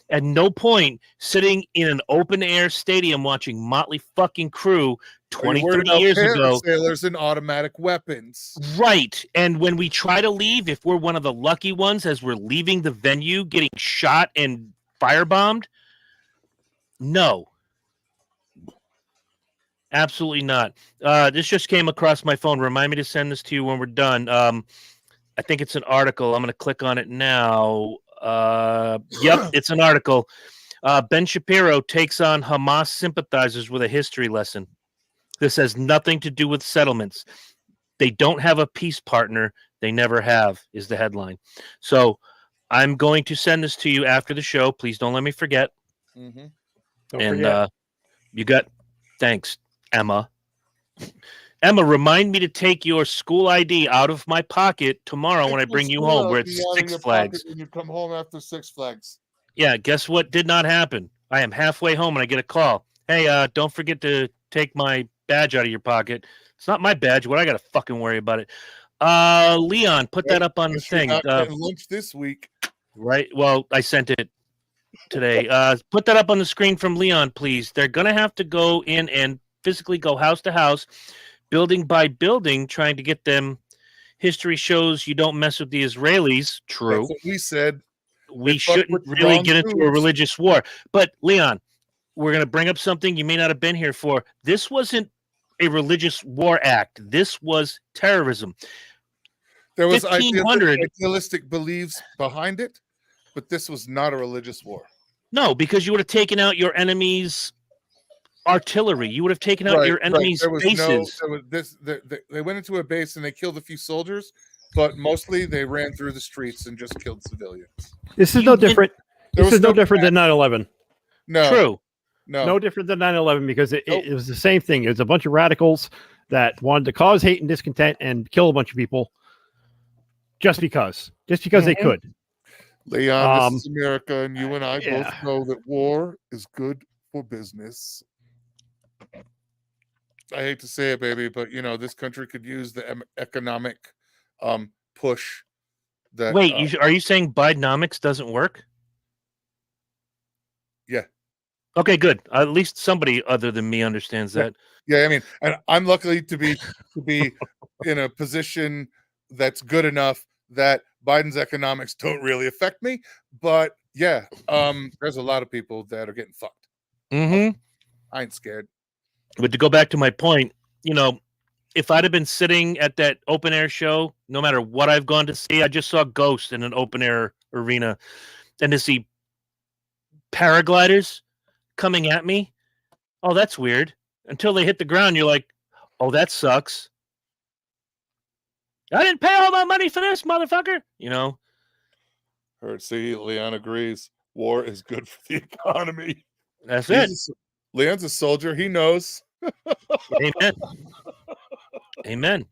At no point sitting in an open air stadium watching Motley fucking Crue 20, 30 years ago. Sailors and automatic weapons. Right. And when we try to leave, if we're one of the lucky ones as we're leaving the venue getting shot and firebombed, no. Absolutely not. This just came across my phone. Remind me to send this to you when we're done. I think it's an article. I'm going to click on it now. Yep, it's an article. Ben Shapiro takes on Hamas sympathizers with a history lesson. This has nothing to do with settlements. They don't have a peace partner. They never have, is the headline. So I'm going to send this to you after the show. Please don't let me forget. Don't forget. You got, thanks, Emma. Emma, remind me to take your school ID out of my pocket tomorrow when I bring you home. We're at Six Flags. When you come home after Six Flags. Yeah, guess what did not happen? I am halfway home and I get a call. Hey, don't forget to take my badge out of your pocket. It's not my badge. What I got to fucking worry about it. Leon, put that up on the Guess you're thing. not getting lunch this week. Right. Well, I sent it today. Put that up on the screen from Leon, please. They're going to have to go in and physically go house to house, building by building, trying to get them. History shows you don't mess with the Israelis. True. That's what we said. We shouldn't really get into a religious war. But, Leon, we're going to bring up something you may not have been here for. This wasn't a religious war act. This was terrorism. There was 1500 idealistic beliefs behind it, but this was not a religious war. No, because you would have taken out your enemy's artillery. You would have taken out your enemy's bases. They went into a base and they killed a few soldiers, but mostly they ran through the streets and just killed civilians. This is no different. This is no different than 9/11. No. True. No different than 9/11 because it was the same thing. It was a bunch of radicals that wanted to cause hate and discontent and kill a bunch of people just because they could. Leon, this is America, and you and I both know that war is good for business. I hate to say it, baby, but this country could use the economic push. That wait, are you saying Bidenomics doesn't work? Yeah. Okay, good. At least somebody other than me understands that. Yeah, I mean, and I'm lucky to be in a position that's good enough that Biden's economics don't really affect me. But yeah, there's a lot of people that are getting fucked. Mm-hmm. I ain't scared. But to go back to my point, if I'd have been sitting at that open air show, no matter what I've gone to see, I just saw Ghost in an open air arena, and to see paragliders coming at me, oh, that's weird. Until they hit the ground, you're like, oh, that sucks. I didn't pay all my money for this, motherfucker. Heard. See, Leon agrees. War is good for the economy. That's it. Leon's a soldier. He knows. Amen. Amen.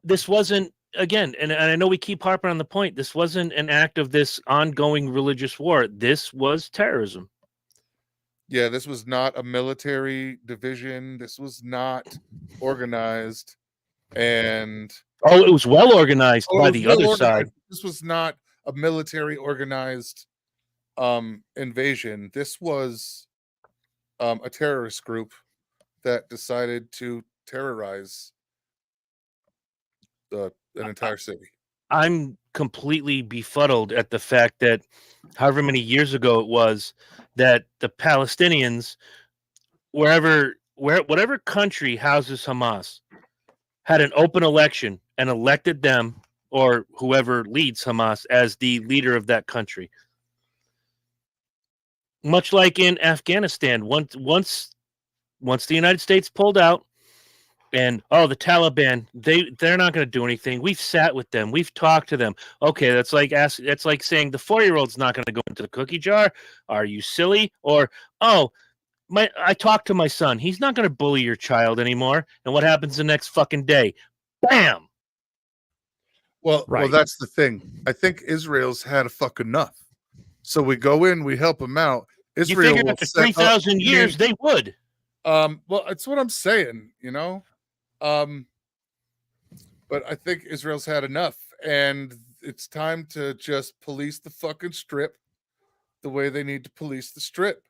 This wasn't, again, and I know we keep harping on the point, this wasn't an act of this ongoing religious war. This was terrorism. Yeah, this was not a military division. This was not organized. And it was well organized by the other side. This was not a military organized invasion. This was a terrorist group that decided to terrorize an entire city. I'm completely befuddled at the fact that however many years ago it was that the Palestinians, whatever country houses Hamas, had an open election and elected them or whoever leads Hamas as the leader of that country. Much like in Afghanistan, once the United States pulled out, and the Taliban, they're not going to do anything. We've sat with them, we've talked to them. Okay, that's like saying the 4-year-old's not going to go into the cookie jar. Are you silly? Or I talked to my son. He's not going to bully your child anymore. And what happens the next fucking day? Bam. Well, that's the thing. I think Israel's had a fuck enough. So we go in, we help them out. Israel, you figured after 3,000 years they would. Well, it's what I'm saying, but I think Israel's had enough, and it's time to just police the fucking strip the way they need to police the strip.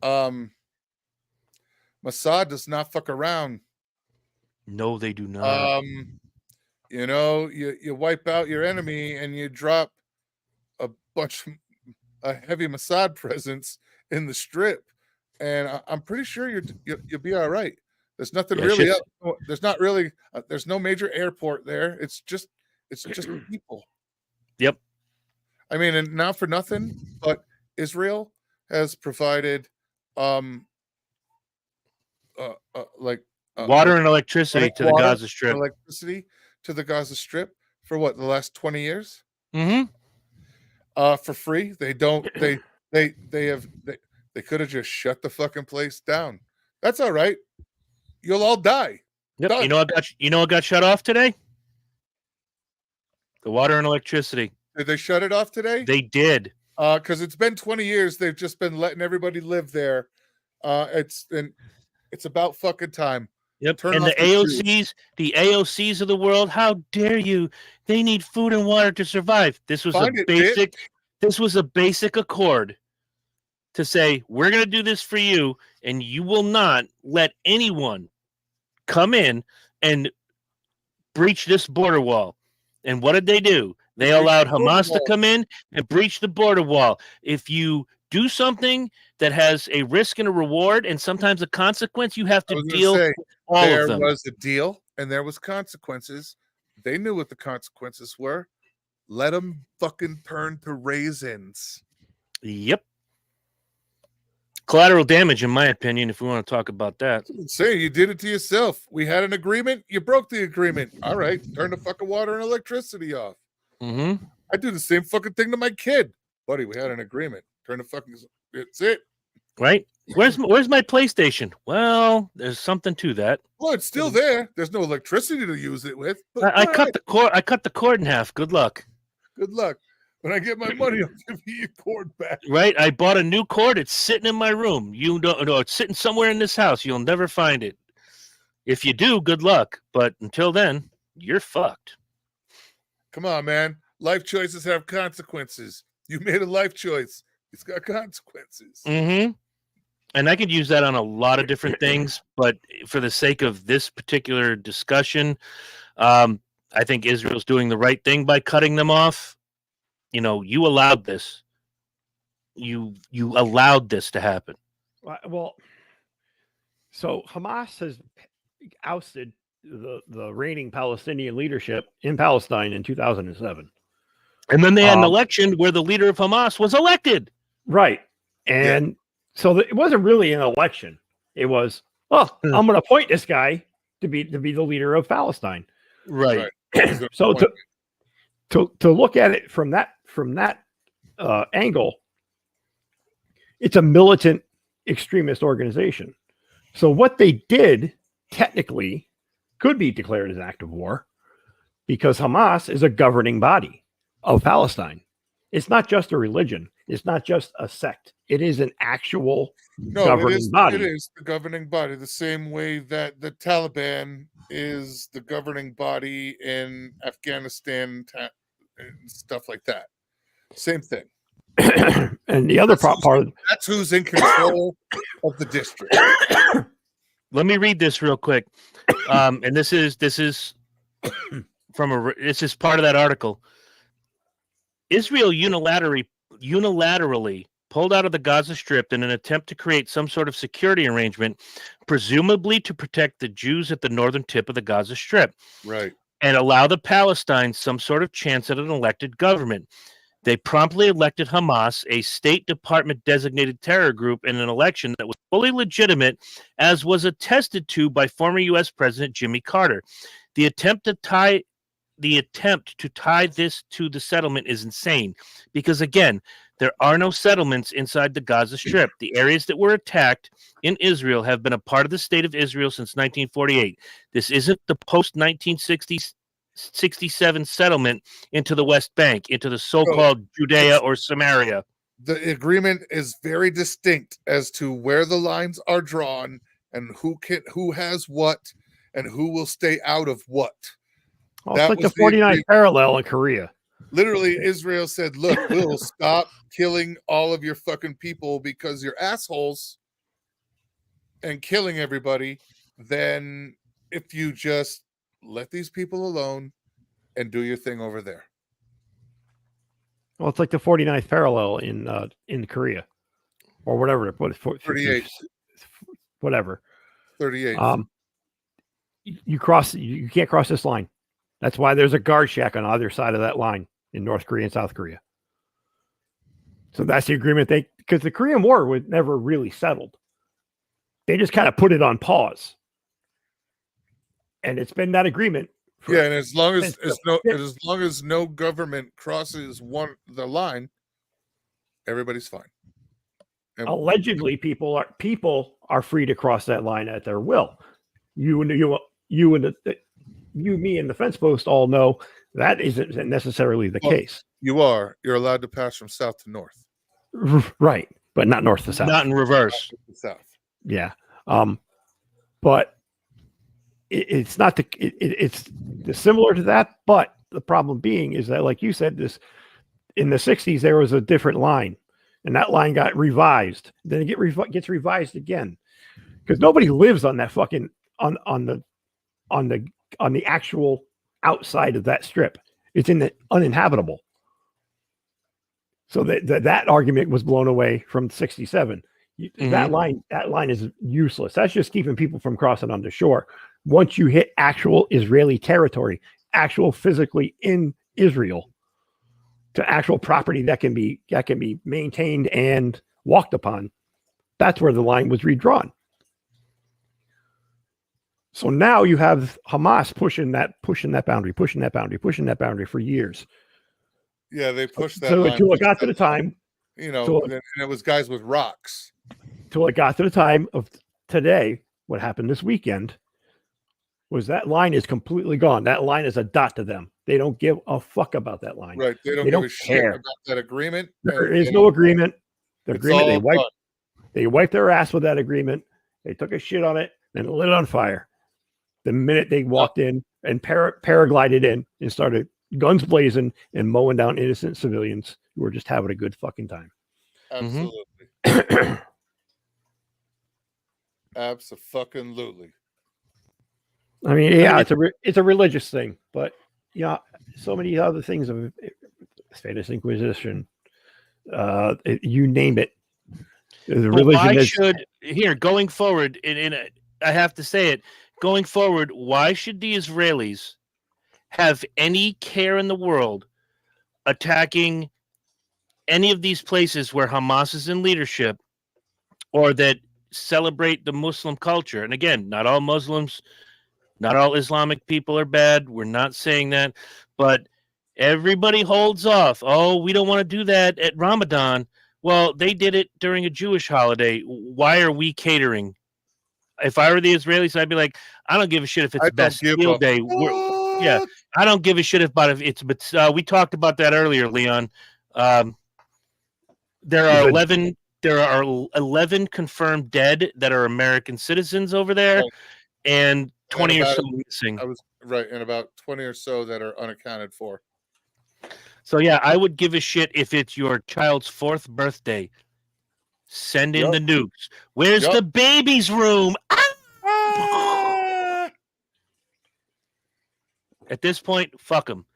Mossad does not fuck around. No, they do not. You wipe out your enemy and you drop a heavy Mossad presence in the strip, and I'm pretty sure you'll be all right. There's nothing really up. There's not really. There's no major airport there. It's just people. Yep. I mean, and not for nothing, but Israel has provided water and electricity to the Gaza Strip. Electricity to the Gaza Strip for what, the last 20 years? Mm-hmm. For free. They don't. They could have just shut the fucking place down. That's all right. You'll all die. Yep. Done. You know what got shut off today? The water and electricity. Did they shut it off today? They did. Because it's been 20 years. They've just been letting everybody live there. It's about fucking time. Yep. Turn And off the AOCs of the world, how dare you? They need food and water to survive. This was a basic accord to say, we're going to do this for you, and you will not let anyone come in and breach this border wall. And what did they do? They allowed Hamas to come in and breach the border wall. If you do something that has a risk and a reward and sometimes a consequence, you have to deal with all of them. There was a deal and there was consequences. They knew what the consequences were. Let them fucking turn to raisins. Yep. Collateral damage, in my opinion, if we want to talk about that. Say you did it to yourself. We had an agreement. You broke the agreement. All right. Turn the fucking water and electricity off. Mm-hmm. I do the same fucking thing to my kid. Buddy, we had an agreement. Turn the fucking... It's it. Right? Where's my PlayStation? Well, there's something to that. Well, it's still there. There's no electricity to use it with. But I cut the cord in half. Good luck. Good luck. When I get my money, I'll give you your cord back. Right? I bought a new cord. It's sitting in my room. You don't know. It's sitting somewhere in this house. You'll never find it. If you do, good luck. But until then, you're fucked. Come on, man. Life choices have consequences. You made a life choice. It's got consequences. Mm-hmm. And I could use that on a lot of different things. But for the sake of this particular discussion, I think Israel's doing the right thing by cutting them off. You know, you allowed this. You allowed this to happen. Well, so Hamas has ousted the reigning Palestinian leadership in Palestine in 2007. And then they had an election where the leader of Hamas was elected. Right. And so it wasn't really an election. It was, I'm going to appoint this guy to be the leader of Palestine. Right. So to look at it from that angle, it's a militant extremist organization. So what they did technically could be declared as an act of war because Hamas is a governing body of Palestine. It's not just a religion. It's not just a sect. It is an actual governing body. It is the governing body, the same way that the Taliban is the governing body in Afghanistan and stuff like that. Same thing. And the other part that's who's in control of the district. Let me read this real quick. And this is this is part of that article. Israel unilaterally pulled out of the Gaza Strip in an attempt to create some sort of security arrangement, presumably to protect the Jews at the northern tip of the Gaza Strip. Right. And allow the Palestinians some sort of chance at an elected government. They promptly elected Hamas, a State Department designated terror group, in an election that was fully legitimate, as was attested to by former U.S. President Jimmy Carter. The attempt to tie this to the settlement is insane because, again, there are no settlements inside the Gaza Strip. The areas that were attacked in Israel have been a part of the state of Israel since 1948. This isn't the post-1967 settlement into the West Bank, into the so-called Judea or Samaria. The agreement is very distinct as to where the lines are drawn and who has what and who will stay out of what. Well, it's like the 49th parallel in Korea. Literally, Israel said, look, we'll stop killing all of your fucking people because you're assholes and killing everybody. Then if you just let these people alone and do your thing over there. Well, it's like the 49th parallel in Korea or whatever. What is 38? Whatever. 38. You can't cross this line. That's why there's a guard shack on either side of that line in North Korea and South Korea. So that's the agreement because the Korean War was never really settled. They just kind of put it on pause. And it's been that agreement. And as long as no government crosses the line, everybody's fine. And allegedly, people are free to cross that line at their will. You, me, and the fence post all know that isn't necessarily the case. You're allowed to pass from south to north, right? But not north to south. Not in reverse. South. Yeah. But it's not it's similar to that, but the problem being is that, like you said, this in the 60s there was a different line, and that line got revised. Then it gets revised again because nobody lives on that fucking on the actual outside of that strip. It's in the uninhabitable. So that argument was blown away from 67. That line is useless. That's just keeping people from crossing on the shore. Once you hit actual Israeli territory, actual physically in Israel, to actual property that can be maintained and walked upon, that's where the line was redrawn. So now you have Hamas pushing that boundary for years. Yeah, they pushed that. So until it got to the time, and it was guys with rocks. Till it got to the time of today, what happened this weekend was that line is completely gone. That line is a dot to them. They don't give a fuck about that line. Right. They don't give a shit about that agreement. There is no agreement. The agreement, they wiped their ass with that agreement. They took a shit on it and lit it on fire. The minute they walked in and paraglided in and started guns blazing and mowing down innocent civilians who were just having a good fucking time. Absolutely. Absolutely. I mean, yeah, it's a religious thing, but yeah, so many other things of Spanish Inquisition, you name it. The religion going forward, I have to say it, going forward, why should the Israelis have any care in the world attacking any of these places where Hamas is in leadership or that celebrate the Muslim culture? And again, not all Muslims, not all Islamic people are bad. We're not saying that, but everybody holds off. Oh, we don't want to do that at Ramadan. Well, they did it during a Jewish holiday. Why are we catering? If I were the Israelis, I'd be like, I don't give a shit if it's Bastille Day. Yeah, I don't give a shit about if it's. But we talked about that earlier, Leon. There are 11. There are 11 confirmed dead that are American citizens over there, and 20 or so missing. I was right, and about 20 or so that are unaccounted for. So yeah, I would give a shit if it's your child's 4th birthday. Send in the nukes. Where's the baby's room? At this point, fuck them.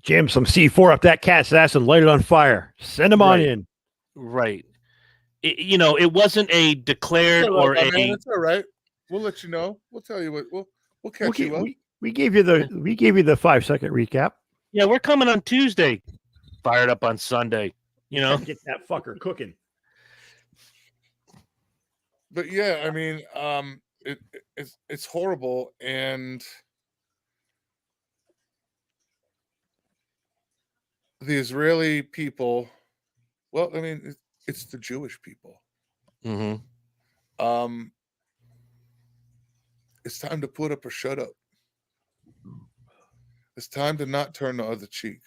Jam some C4 up that cat's ass and light it on fire. Send them on in. Right. It wasn't a declared or a. It's all right. We'll let you know. We'll tell you what. We'll catch you up. We gave you the 5-second recap. Yeah, we're coming on Tuesday. Fired up on Sunday. Get that fucker cooking. But yeah, I mean, it's horrible, and the Israeli people. Well, I mean, it's the Jewish people. Mm-hmm. It's time to put up or shut up. It's time to not turn the other cheek.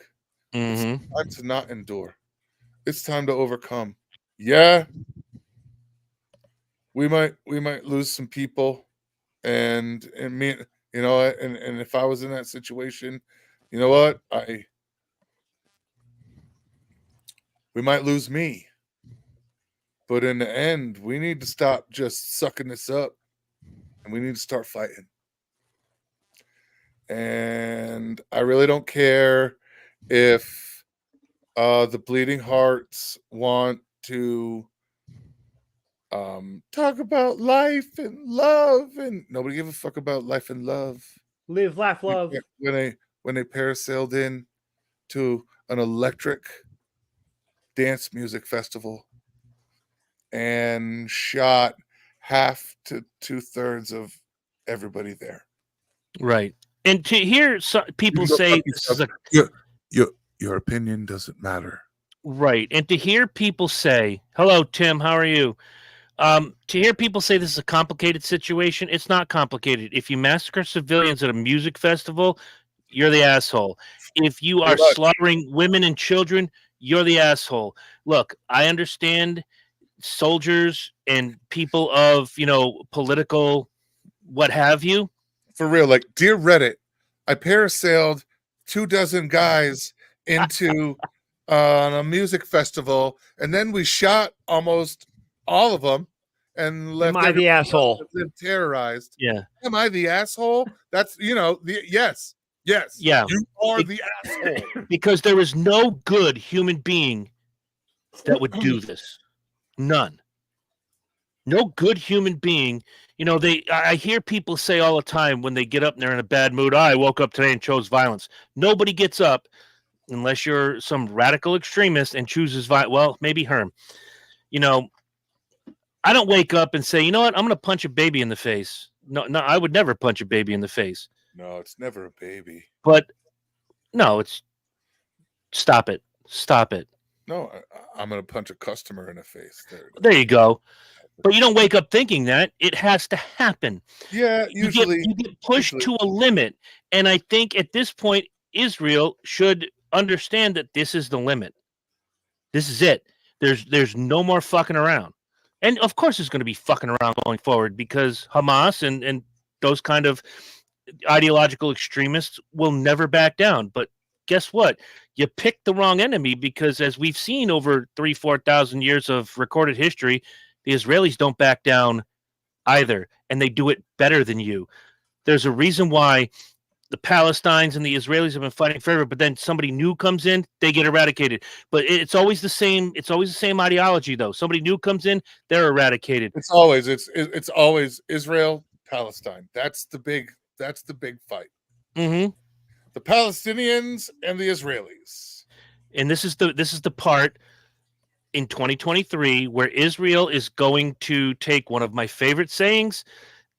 Mm-hmm. It's time to not endure. It's time to overcome. Yeah, we might lose some people, and me, and if I was in that situation, you know what, we might lose me. But in the end, we need to stop just sucking this up, and we need to start fighting. And I really don't care if the Bleeding Hearts want to talk about life and love, and nobody give a fuck about life and love. Live, laugh, love. When they parasailed in to an electric dance music festival and shot half to 2/3 of everybody there. Right. And to hear people say your opinion doesn't matter. Right. And to hear people say, hello, Tim, how are you? To hear people say this is a complicated situation, it's not complicated. If you massacre civilians at a music festival, you're the asshole. If you are slaughtering women and children, you're the asshole. Look, I understand soldiers and people of, political what have you, for real. Like, dear Reddit, I parasailed 24 guys into a music festival, and then we shot almost all of them and left. Am I the asshole? Terrorized. Yeah. Am I the asshole? That's yes. Yeah. You are the asshole. Because there is no good human being that would do this. None. No good human being. I hear people say all the time when they get up and they're in a bad mood, I woke up today and chose violence. Nobody gets up unless you're some radical extremist and chooses violence. Well, maybe Herm. I don't wake up and say, you know what, I'm going to punch a baby in the face. No, I would never punch a baby in the face. No, it's never a baby. But no, it's stop it. Stop it. No, I'm going to punch a customer in the face. There you go. But you don't wake up thinking that. It has to happen. Yeah, usually. You get pushed to a limit. And I think at this point, Israel should understand that this is the limit. This is it. There's no more fucking around. And of course there's going to be fucking around going forward because Hamas and those kind of ideological extremists will never back down. But guess what? You picked the wrong enemy because as we've seen over 4,000 years of recorded history, the Israelis don't back down either, and they do it better than you. There's a reason why the Palestinians and the Israelis have been fighting forever, but then somebody new comes in, they get eradicated. But it's always the same. It's always the same ideology, though. Somebody new comes in, they're eradicated. It's always Israel, Palestine. That's the big fight. Mm-hmm. The Palestinians and the Israelis. And this is the part in 2023 where Israel is going to take one of my favorite sayings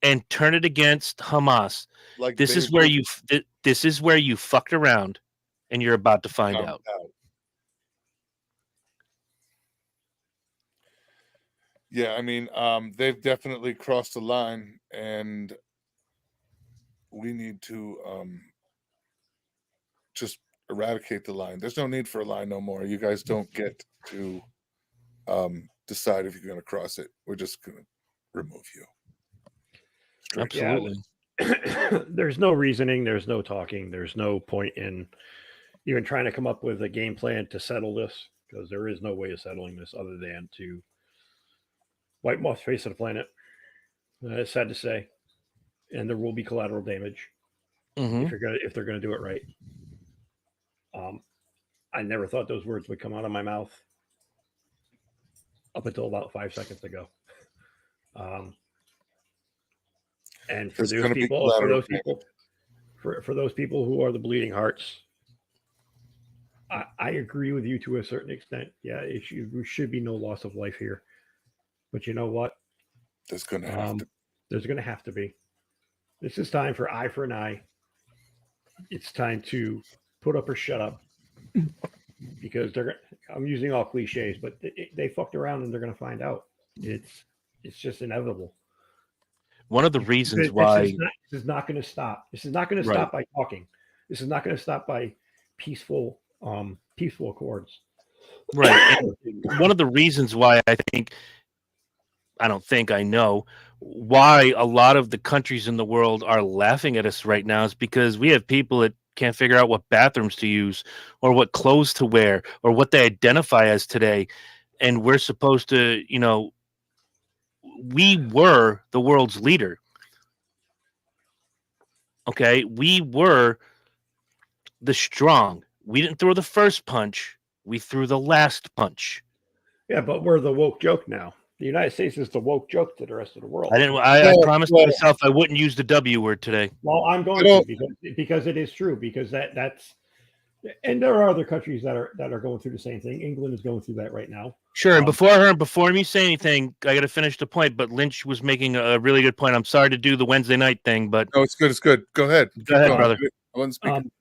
and turn it against Hamas. Like this is where you fucked around, and you're about to find out. Yeah, I mean, they've definitely crossed the line, and we need to just eradicate the line. There's no need for a line no more. You guys don't get to decide if you're going to cross it. We're just going to remove you. Absolutely. Yeah. There's no reasoning. There's no talking. There's no point in even trying to come up with a game plan to settle this because there is no way of settling this other than to wipe them off the face of the planet. It's sad to say. And there will be collateral damage if they're going to do it right. I never thought those words would come out of my mouth up until about 5 seconds ago. And for those people who are the bleeding hearts, I agree with you to a certain extent. Yeah, there should be no loss of life here. But you know what? There's going to have to be. This is time for eye for an eye. It's time to put up or shut up. Because I'm using all cliches, but they fucked around and they're going to find out. It's just inevitable. One of the reasons why this is not going to stop. This is not going to stop by talking. This is not going to stop by peaceful accords. Right. And one of the reasons why I know why a lot of the countries in the world are laughing at us right now is because we have people that can't figure out what bathrooms to use or what clothes to wear or what they identify as today. And we're supposed to, we were the world's leader. Okay. We were the strong. We didn't throw the first punch. We threw the last punch. Yeah, but we're the woke joke now. The United States is the woke joke to the rest of the world. I promised myself I wouldn't use the W word today. Well, I'm going to because it is true. Because that's and there are other countries that are going through the same thing. England is going through that right now. Sure. And before me say anything, I got to finish the point. But Lynch was making a really good point. I'm sorry to do the Wednesday night thing, but no, it's good. It's good. Go ahead. Go ahead, brother. I wasn't speaking.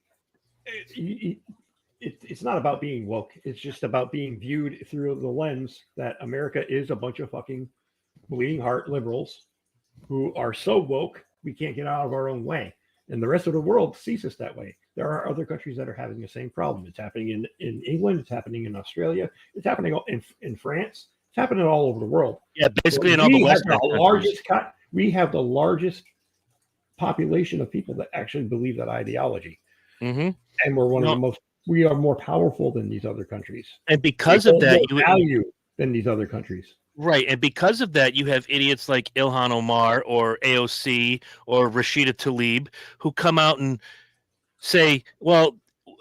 It's not about being woke. It's just about being viewed through the lens that America is a bunch of fucking bleeding heart liberals who are so woke we can't get out of our own way. And the rest of the world sees us that way. There are other countries that are having the same problem. It's happening in England. It's happening in Australia. It's happening in France. It's happening all over the world. Yeah, basically in all the Western countries. We have the largest population of people that actually believe that ideology, Mm-hmm. and we're one of No. the most. We are more powerful than these other countries, And because we of hold that, more value than these other countries. right, and because of that, you have idiots like Ilhan Omar or AOC or Rashida Tlaib who come out and say, well,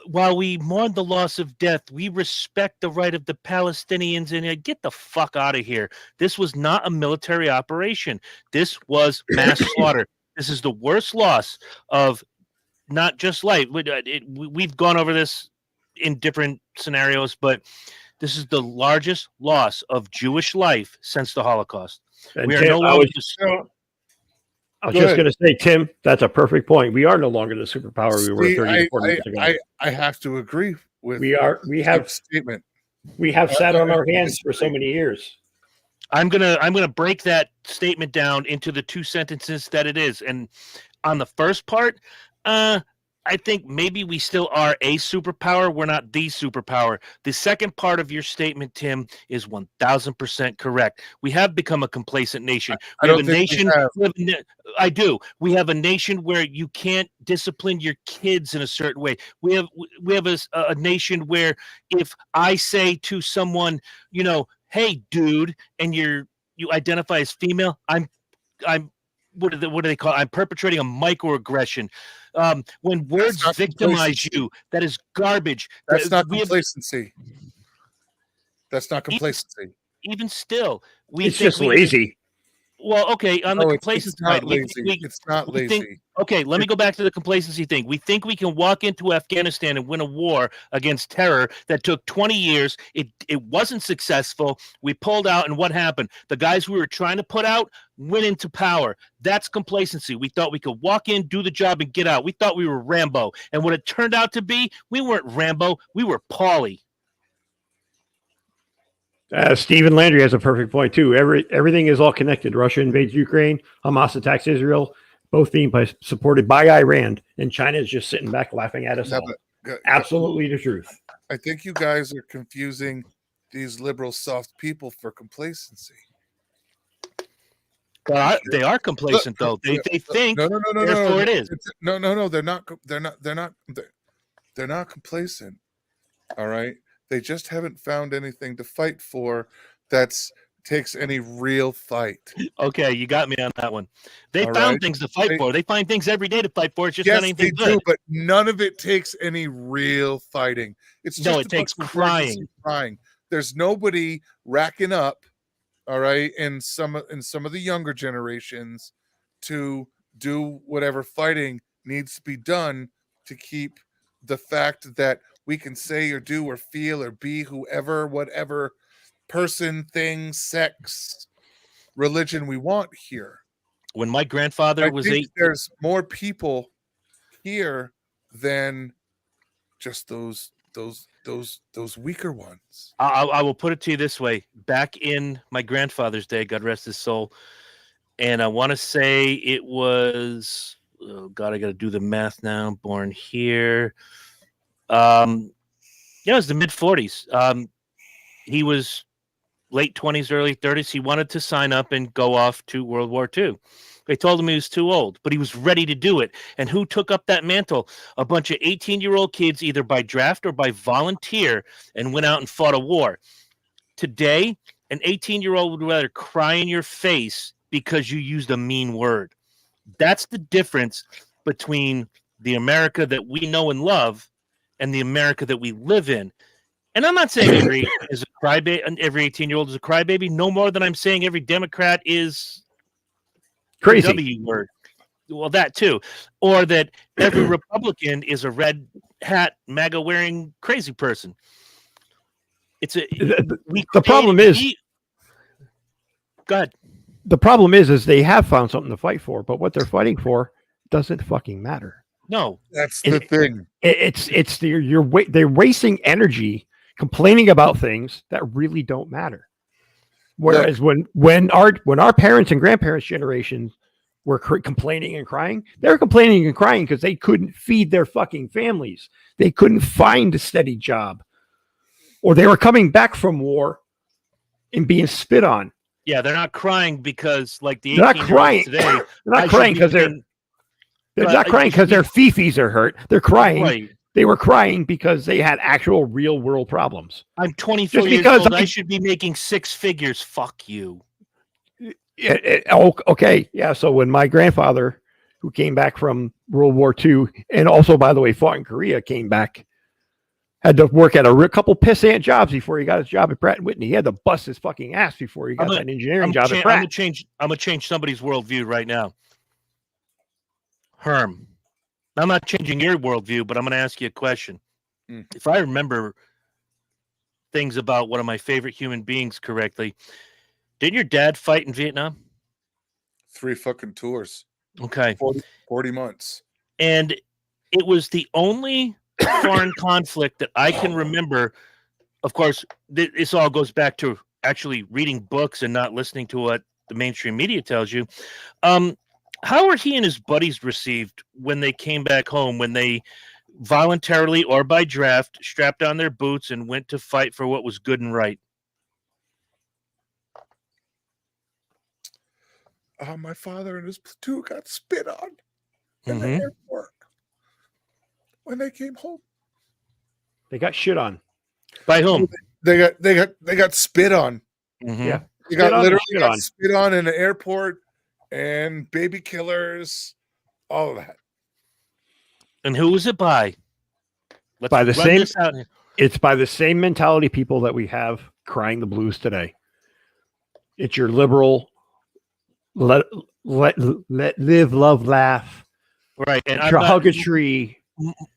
while we mourn the loss of death, we respect the right of the Palestinians. And get the fuck out of here. This was not a military operation. This was mass slaughter. This is the worst loss of not just life. We've gone over this in different scenarios, but this is the largest loss of Jewish life since the Holocaust. And We are Tim, no I longer was Go just ahead. going to say, Tim, that's a perfect point. We are no longer the superpower we were See, 30 to 40 years ago. I have to agree with We have statement. sat on our I hands for so disagree. many years. I'm gonna break that statement down into the two sentences that it is. And on the first part, I think maybe we still are a superpower. We're not the superpower. The second part of your statement, Tim, is 1000% correct. We have become a complacent nation. I We have don't a think we nation. have. I do. We have a nation where you can't discipline your kids in a certain way. We have a nation where if I say to someone, hey, dude, and you identify as female, I'm what do they call it? I'm perpetrating a microaggression. When words not victimize complacency. you, that is garbage. That's not We have, complacency. That's not complacency. even still, we It's think just we lazy. well, okay, on the No, complacency it's not side, we lazy. think It's not we think lazy. okay, let me go back to the complacency thing. We think we can walk into Afghanistan and win a war against terror that took 20 years. It wasn't successful. We pulled out, and what happened? The guys we were trying to put out went into power. That's complacency. We thought we could walk in, do the job, and get out. We thought we were Rambo. And what it turned out to be, we weren't Rambo, we were Paulie. Stephen Landry has a perfect point too. Everything is all connected. Russia invades Ukraine. Hamas attacks Israel. Both being supported by Iran, and China is just sitting back laughing at us all. Absolutely the truth. I think you guys are confusing these liberal soft people for complacency. They are complacent, though. They think no. Therefore, it is. No. They're not complacent. All right. They just haven't found anything to fight for that's takes any real fight. Okay, you got me on that one. They found things to fight for. They find things every day to fight for. It's just not anything good. Do, but none of it takes any real fighting. It's just it takes crying. There's nobody racking up, all right, in some of the younger generations to do whatever fighting needs to be done to keep the fact that we can say or do or feel or be whoever, whatever person, thing, sex, religion we want here. When my grandfather was 8, there's more people here than just those weaker ones. I will put it to you this way: back in my grandfather's day, God rest his soul, and I want to say it was. Oh God, I got to do the math now. Born here. It was the mid 40s. He was late 20s, early 30s. He wanted to sign up and go off to World War II. They told him he was too old, but he was ready to do it. And who took up that mantle? A bunch of 18-year-old kids, either by draft or by volunteer, and went out and fought a war. Today, an 18-year-old would rather cry in your face because you used a mean word. That's the difference between the America that we know and love and the America that we live in. And I'm not saying every 18-year-old is a crybaby, no more than I'm saying every Democrat is crazy. W word. Well, that too. Or that every Republican is a red hat, MAGA wearing crazy person. The problem is. Go ahead. The problem is they have found something to fight for, but what they're fighting for doesn't fucking matter. No, that's the thing. They're wasting energy complaining about things that really don't matter. Whereas when our parents and grandparents' generations were complaining and crying, they were complaining and crying because they couldn't feed their fucking families. They couldn't find a steady job, or they were coming back from war and being spit on. Yeah, they're not crying because like the they're not crying today. They're not crying because they're They're not crying because their fifis are hurt. They're crying. Right. They were crying because they had actual real world problems. I'm 24 years old. I should be making 6 figures. Fuck you. Okay. Yeah. So when my grandfather, who came back from World War II, and also, by the way, fought in Korea, came back, had to work at a couple pissant jobs before he got his job at Pratt & Whitney. He had to bust his fucking ass before he got that engineering job at Pratt. I'm gonna change somebody's worldview right now. Herm, I'm not changing your worldview, but I'm gonna ask you a question. If I remember things about one of my favorite human beings correctly, didn't your dad fight in Vietnam? 3 fucking tours. Okay. 40 months. And it was the only foreign conflict that I can remember. Of course, this all goes back to actually reading books and not listening to what the mainstream media tells you. How were he and his buddies received when they came back home, when they voluntarily or by draft strapped on their boots and went to fight for what was good and right? My father and his platoon got spit on in the airport when they came home. They got shit on. By whom? They got spit on. Yeah, they got literally spit on in the airport, and baby killers, all of that. And who was it by? It's by the same mentality people that we have crying the blues today. It's your liberal, let live, love, laugh. Right. And hug a tree.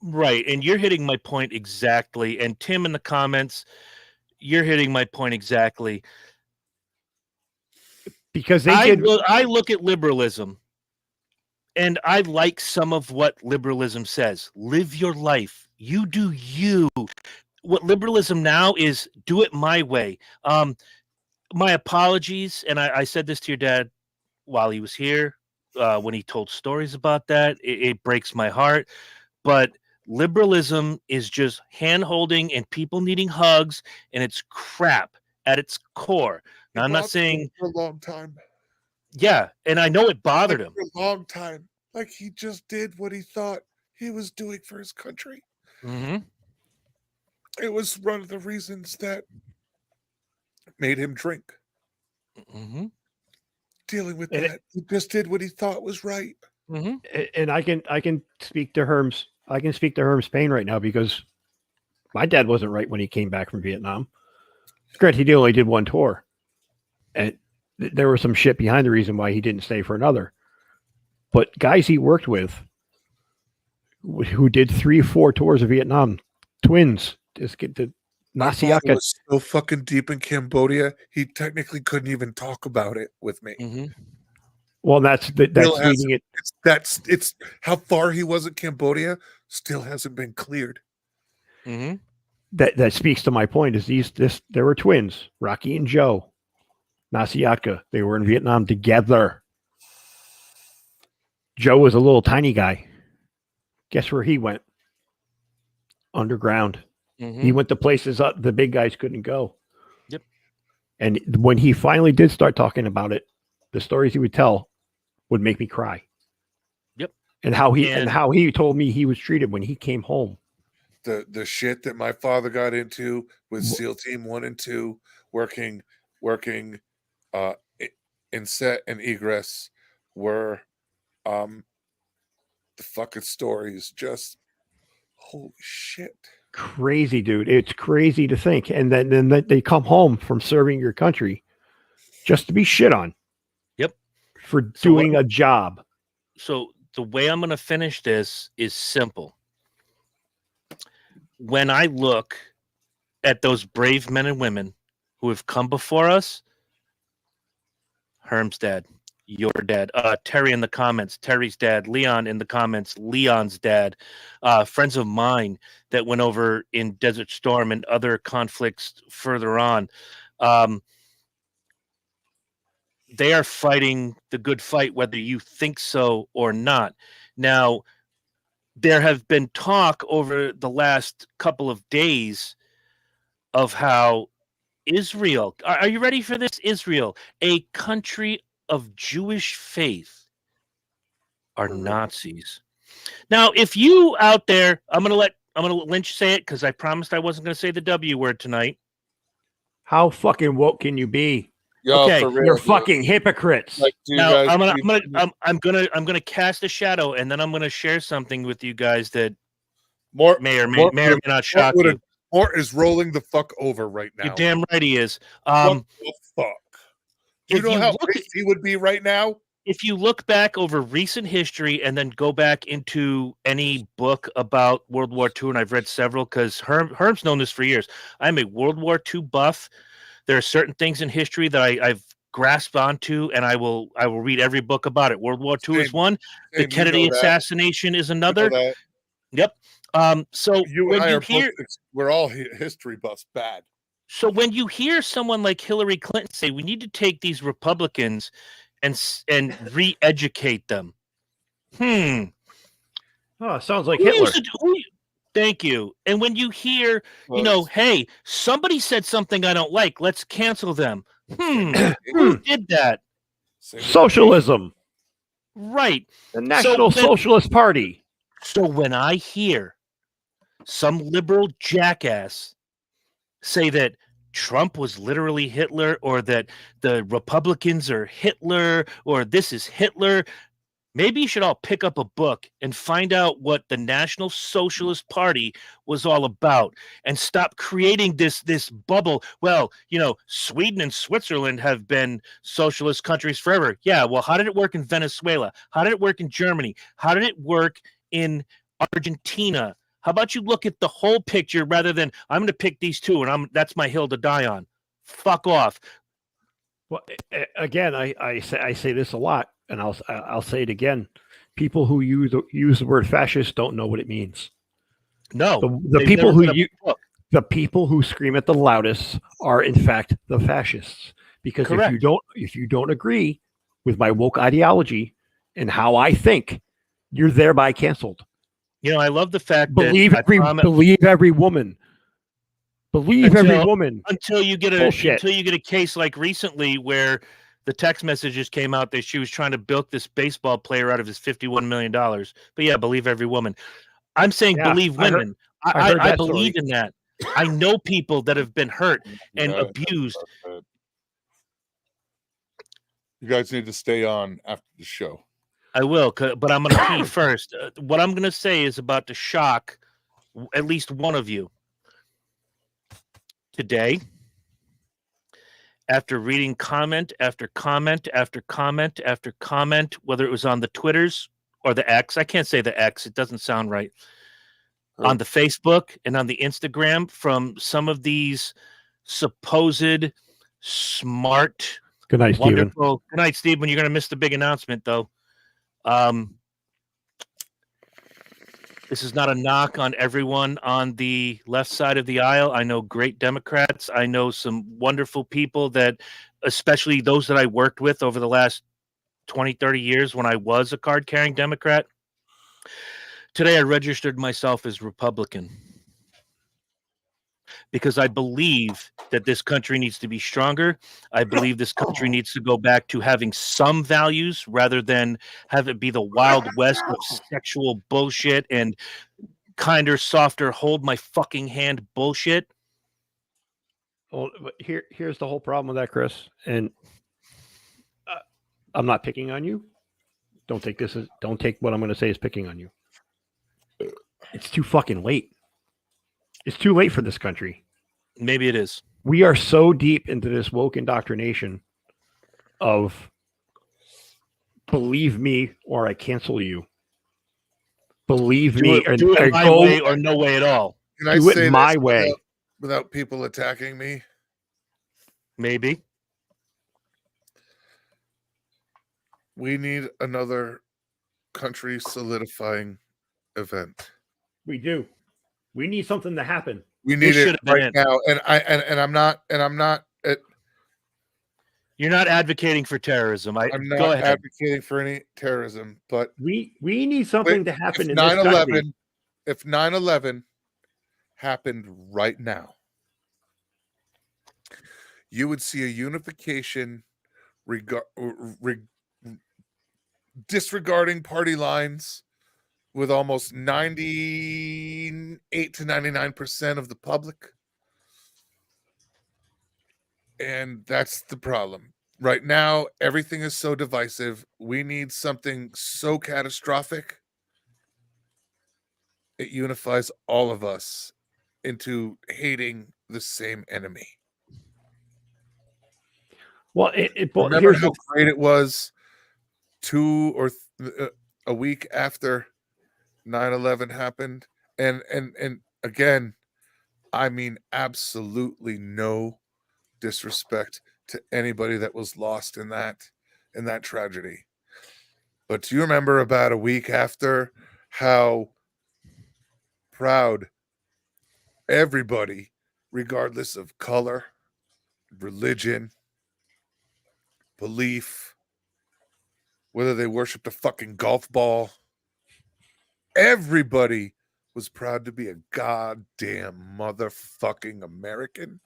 Right. And you're hitting my point exactly. And Tim in the comments, you're hitting my point exactly. Because I look at liberalism, and I like some of what liberalism says. Live your life. You do you. What liberalism now is, do it my way. My apologies, and I said this to your dad while he was here, when he told stories about that. It breaks my heart. But liberalism is just hand-holding and people needing hugs, and it's crap at its core. Now, I'm not saying for a long time. Yeah, and I know it bothered him for a long time. Like he just did what he thought he was doing for his country. It was one of the reasons that made him drink. Dealing with that, he just did what he thought was right. And I can speak to Herm's pain right now, because my dad wasn't right when he came back from Vietnam. Granted, he only did one tour, and there was some shit behind the reason why he didn't stay for another. But guys he worked with who did 3 or 4 tours of Vietnam, twins, just get to Nasiaka. Was so fucking deep in Cambodia, he technically couldn't even talk about it with me. Well, that's leading it. It's how far he was in Cambodia still hasn't been cleared. That speaks to my point. There were twins, Rocky and Joe Nasiaka. They were in Vietnam together. Joe was a little tiny guy. Guess where he went? Underground. He went to places the big guys couldn't go. Yep. And when he finally did start talking about it, the stories he would tell would make me cry. Yep. And how he told me he was treated when he came home. The shit that my father got into with SEAL Team 1 and 2, working in set and egress, were the fucking stories just holy shit. Crazy, dude. It's crazy to think. And then they come home from serving your country just to be shit on. Yep. For doing a job. So the way I'm going to finish this is simple. When I look at those brave men and women who have come before us, Herm's dad, your dad, Terry in the comments, Terry's dad, Leon in the comments, Leon's dad, friends of mine that went over in Desert Storm and other conflicts further on. They are fighting the good fight, whether you think so or not. Now, there have been talk over the last couple of days of how Israel, are you ready for this? Israel, a country of Jewish faith, are Nazis. Now, if you out there, I'm gonna let Lynch say it because I promised I wasn't gonna say the W word tonight. How fucking woke can you be? Yo, Okay, for real, You're dude. fucking hypocrites. Like, do you now guys, I'm gonna cast a shadow, and then I'm gonna share something with you guys that Mort may or may not shock you. Mort is rolling the fuck over right now. You're damn right he is. What the fuck? Do you if know you how look- pissed he would be right now? If you look back over recent history and then go back into any book about World War II, and I've read several because Herm's known this for years. I'm a World War II buff. There are certain things in history that I've grasped onto, and I will read every book about it. World War II is one. The Kennedy assassination is another. Yep. So you when and I you are hear, we're all history buffs bad. so when you hear someone like Hillary Clinton say we need to take these Republicans and re-educate them. Oh, sounds like Hitler. Thank you. And when you hear, hey, somebody said something I don't like, let's cancel them. Who did that? Socialism. Right. The National Socialist Party. So when I hear some liberal jackass say that Trump was literally Hitler, or that the Republicans are Hitler, or this is Hitler, maybe you should all pick up a book and find out what the National Socialist Party was all about, and stop creating this bubble. Well, Sweden and Switzerland have been socialist countries forever. Yeah, well, how did it work in Venezuela? How did it work in Germany? How did it work in Argentina? How about you look at the whole picture rather than I'm going to pick these two and that's my hill to die on. Fuck off. Well, again, I say this a lot, and I'll say it again. People who use the word fascist don't know what it means. No, the people who scream at the loudest are in fact the fascists. Because correct. if you don't agree with my woke ideology and how I think, you're thereby canceled. I love the fact believe that believe every woman. Believe every woman until you get a case like recently where the text messages came out that she was trying to bilk this baseball player out of his $51 million. But yeah, believe every woman. I'm saying believe women. I believe in that. I know people that have been hurt and abused. You guys need to stay on after the show. I will, but I'm going to pee first. What I'm going to say is about to shock at least one of you. Today, after reading comment after comment after comment after comment, whether it was on the Twitters or the X, I can't say the X, it doesn't sound right, on the Facebook and on the Instagram, from some of these supposed smart, good night, wonderful, good night, Steve, when you're going to miss the big announcement, though. This is not a knock on everyone on the left side of the aisle. I know great Democrats. I know some wonderful people that, especially those that I worked with over the last 20, 30 years when I was a card-carrying Democrat. Today, I registered myself as Republican because I believe that this country needs to be stronger. I believe this country needs to go back to having some values rather than have it be the Wild West of sexual bullshit and kinder, softer, hold my fucking hand bullshit. Well, here's the whole problem with that, Chris. And I'm not picking on you. Don't take what I'm going to say as picking on you. It's too fucking late. It's too late for this country. Maybe it is. We are so deep into this woke indoctrination of believe me or I cancel you. Believe me or do it my way or no way at all. Can I do say it my way without people attacking me? Maybe. We need another country solidifying event. We do. We need something to happen. We need it right now. And I'm not. You're not advocating for terrorism. I'm not advocating for any terrorism, but we need something to happen in this country. If 9/11 happened right now, you would see a unification disregarding party lines, with almost 98 to 99% of the public. And that's the problem. Right now, everything is so divisive. We need something so catastrophic. It unifies all of us into hating the same enemy. Well, remember how great it was a week after 9/11 happened, and again, I mean, absolutely no disrespect to anybody that was lost in that tragedy. But do you remember about a week after how proud everybody, regardless of color, religion, belief, whether they worshiped a fucking golf ball, everybody was proud to be a goddamn motherfucking American?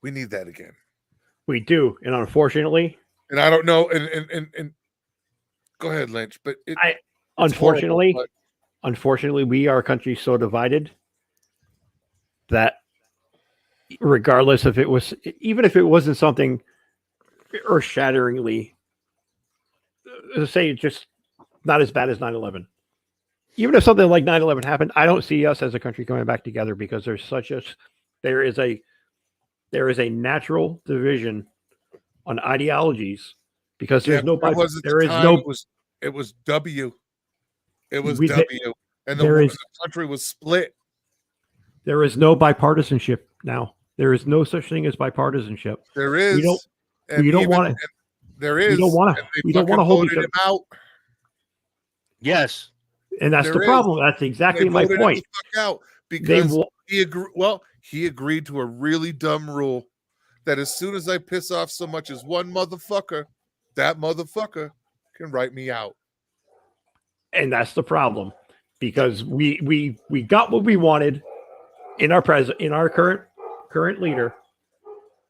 We need that again. We do, and unfortunately, and I don't know, and go ahead, Lynch. But unfortunately, horrible, unfortunately, we are a country so divided that regardless if it was, even if it wasn't something earth-shatteringly, say just not as bad as 9/11. Even if something like 9/11 happened, I don't see us as a country coming back together because there is a natural division on ideologies because there's no it was W. It was We- W. And the country was split. There is no bipartisanship now. There is no such thing as bipartisanship. There is. We don't want to. There is. We don't want to hold each other out. Yes. And that's the problem. That's exactly my point. Him the fuck out because he agreed to a really dumb rule that as soon as I piss off so much as one motherfucker, that motherfucker can write me out. And that's the problem, because we got what we wanted in our current leader,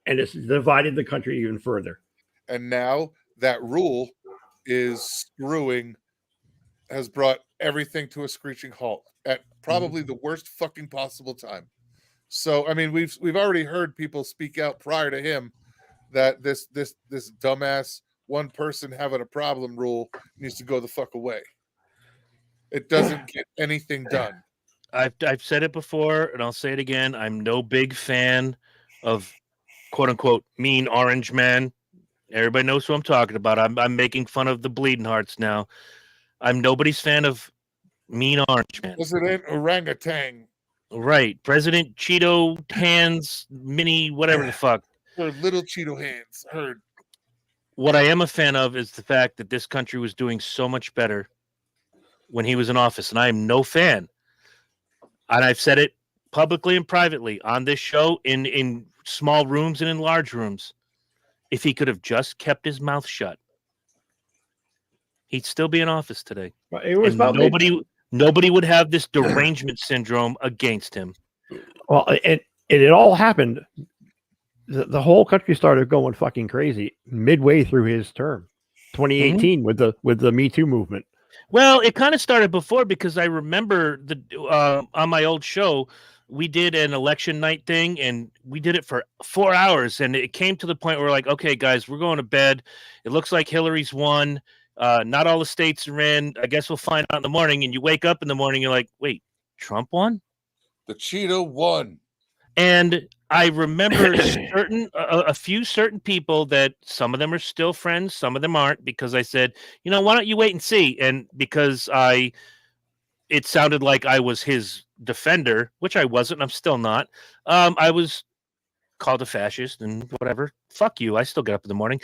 and it's divided the country even further. And now that rule has brought everything to a screeching halt at probably the worst fucking possible time. So I mean, we've already heard people speak out prior to him that this dumbass one person having a problem rule needs to go the fuck away. It doesn't get anything done. I've said it before, and I'll say it again. I'm no big fan of quote unquote mean orange man. Everybody knows who I'm talking about. I'm making fun of the bleeding hearts now. I'm nobody's fan of mean orange man. President Orangutan. Right. President Cheeto Hands Mini, whatever the fuck. Her little Cheeto hands. Heard. What I am a fan of is the fact that this country was doing so much better when he was in office, and I am no fan. And I've said it publicly and privately on this show, in small rooms and in large rooms. If he could have just kept his mouth shut, he'd still be in office today. It was nobody would have this derangement syndrome against him. Well, and it all happened. The whole country started going fucking crazy midway through his term, 2018, with the Me Too movement. Well, it kind of started before, because I remember on my old show, we did an election night thing, and we did it for 4 hours, and it came to the point where we're like, okay, guys, we're going to bed. It looks like Hillary's won. Not all the states are in. I guess we'll find out in the morning. And you wake up in the morning, you're like, wait, Trump won? The Cheeto won. And I remember a few certain people that some of them are still friends, some of them aren't, because I said, why don't you wait and see? And because it sounded like I was his defender, which I wasn't. I'm still not. I was called a fascist and whatever. Fuck you. I still get up in the morning.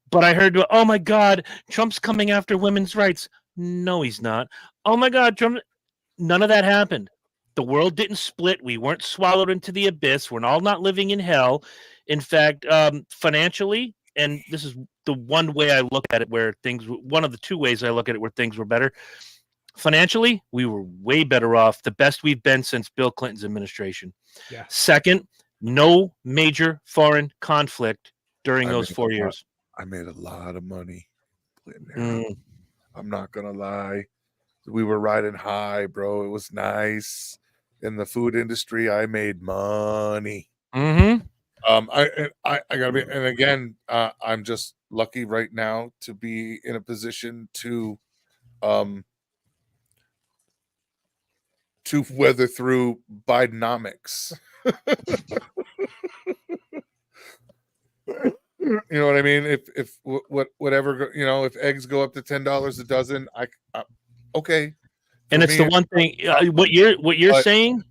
But I heard, oh my God, Trump's coming after women's rights. No, he's not. Oh my God, Trump. None of that happened. The world didn't split. We weren't swallowed into the abyss. We're all not living in hell. In fact, financially, and this is the one way I look at it, one of the two ways I look at it where things were better. Financially, we were way better off, the best we've been since Bill Clinton's administration. Yeah. Second, no major foreign conflict during those 4 years. I made a lot of money. I'm not gonna lie. We were riding high, bro. It was nice. In the food industry, I made money. Mm-hmm. I gotta be, and again, I'm just lucky right now to be in a position um, to weather through Bidenomics. You know what I mean? If whatever, you know, if eggs go up to $10 a dozen, okay. And For it's me, the one thing. What you're but- saying.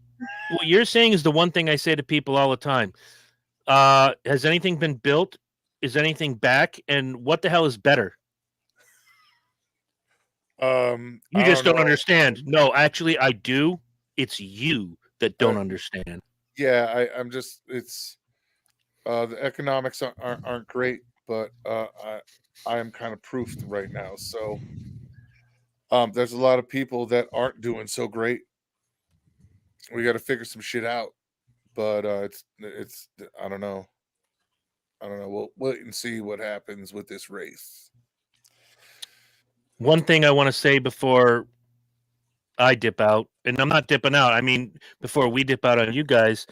What you're saying is the one thing I say to people all the time. Has anything been built? Is anything back? And what the hell is better? You I just don't know. understand. No, actually, I do. It's you that don't understand. Yeah, I'm just it's the economics aren't great, but I am kind of proofed right now. So there's a lot of people that aren't doing so great. We got to figure some shit out, but it's I don't know. I don't know. We'll wait and see what happens with this race. One thing I want to say before I dip out, and I'm not dipping out. I mean, before we dip out on you guys,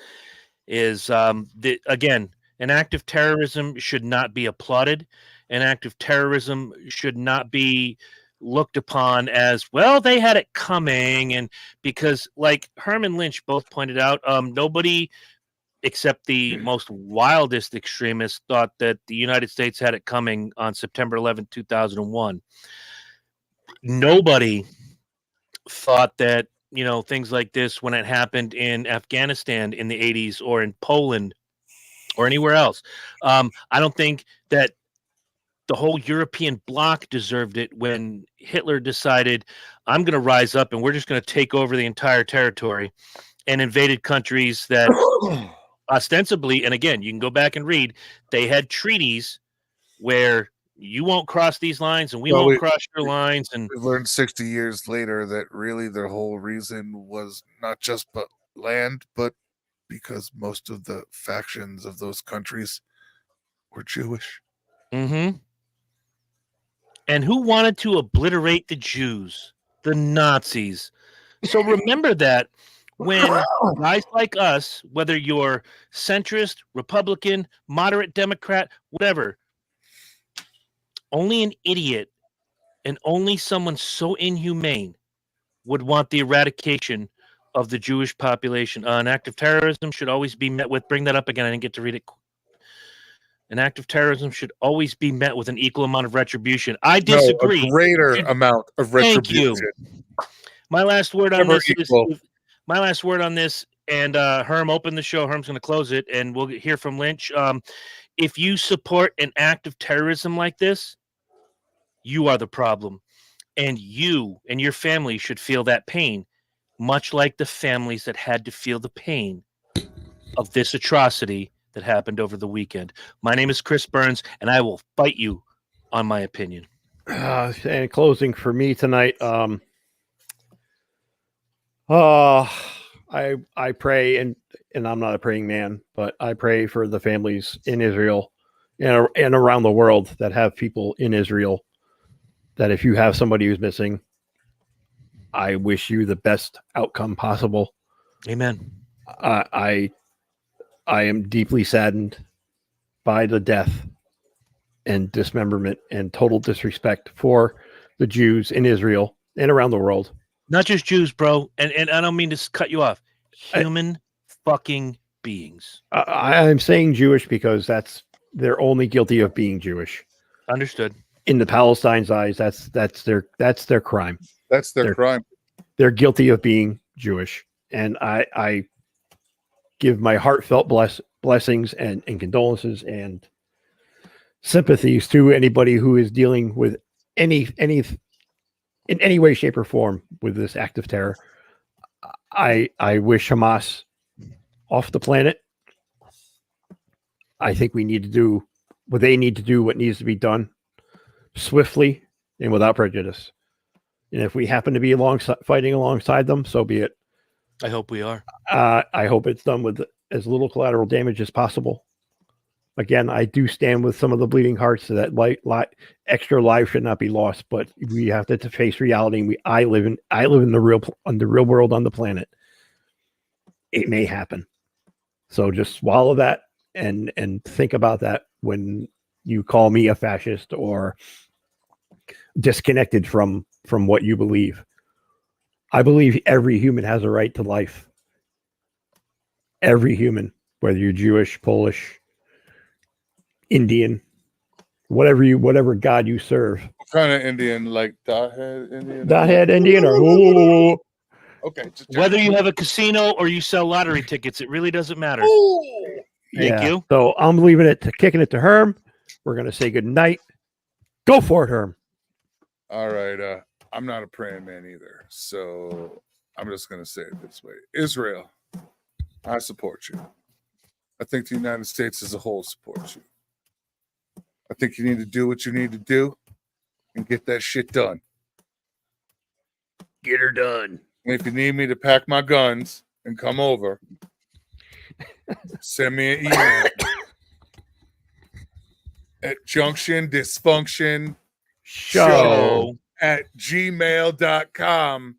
is again, an act of terrorism should not be applauded. An act of terrorism should not be looked upon as, well, they had it coming. And because, like Herman Lynch both pointed out, nobody except the most wildest extremists thought that the United States had it coming on September 11th, 2001. Nobody thought that, you know, things like this when it happened in Afghanistan in the 80s or in Poland or anywhere else. I don't think that the whole European bloc deserved it when Hitler decided, I'm going to rise up and we're just going to take over the entire territory, and invaded countries that ostensibly, and again, you can go back and read, they had treaties where you won't cross these lines and we won't cross your lines. And we've learned 60 years later that really their whole reason was not just but land, but because most of the factions of those countries were Jewish. Mm-hmm. And who wanted to obliterate the Jews? The Nazis. So remember that when guys like us, whether you're centrist, Republican, moderate Democrat, whatever, only an idiot and only someone so inhumane would want the eradication of the Jewish population. An act of terrorism should always be met with, bring that up again, I didn't get to read it. An act of terrorism should always be met with an equal amount of retribution. I disagree. No, a greater amount of retribution. Thank you. My last word on this is my last word on this, and Herm opened the show. Herm's going to close it, and we'll hear from Lynch. If you support an act of terrorism like this, you are the problem, and you and your family should feel that pain, much like the families that had to feel the pain of this atrocity that happened over the weekend. My name is Chris Burns, and I will fight you on my opinion. And closing for me tonight, I pray, and I'm not a praying man, but I pray for the families in Israel and around the world that have people in Israel, that if you have somebody who's missing, I wish you the best outcome possible. Amen. I am deeply saddened by the death and dismemberment and total disrespect for the Jews in Israel and around the world. Not just Jews, bro. And I don't mean to cut you off. Human fucking beings. I'm saying Jewish because they're only guilty of being Jewish. Understood. In the Palestine's eyes, that's their crime. That's their crime. They're guilty of being Jewish. And I give my heartfelt blessings and condolences and sympathies to anybody who is dealing with any in any way, shape, or form with this act of terror. I wish Hamas off the planet. I think we need to do what they need to do, what needs to be done swiftly and without prejudice. And if we happen to be fighting alongside them, so be it. I hope we are. I hope it's done with as little collateral damage as possible. again, I do stand with some of the bleeding hearts so that extra life should not be lost. But we have to face reality. And I live in the real world on the planet. It may happen. So just swallow that and think about that when you call me a fascist or disconnected from what you believe. I believe every human has a right to life. Every human, whether you're Jewish, Polish, Indian, whatever God you serve. What kind of Indian? Like Dothead Indian? Dothead Indian or okay. Whether you have a casino or you sell lottery tickets, it really doesn't matter. Thank you. So I'm kicking it to Herm. We're gonna say good night. Go for it, Herm. All right. I'm not a praying man either, so I'm just gonna say it this way: Israel, I support you. I think the United States as a whole supports you. I think you need to do what you need to do and get that shit done. Get her done. And if you need me to pack my guns and come over, send me an email at junctiondysfunction@gmail.com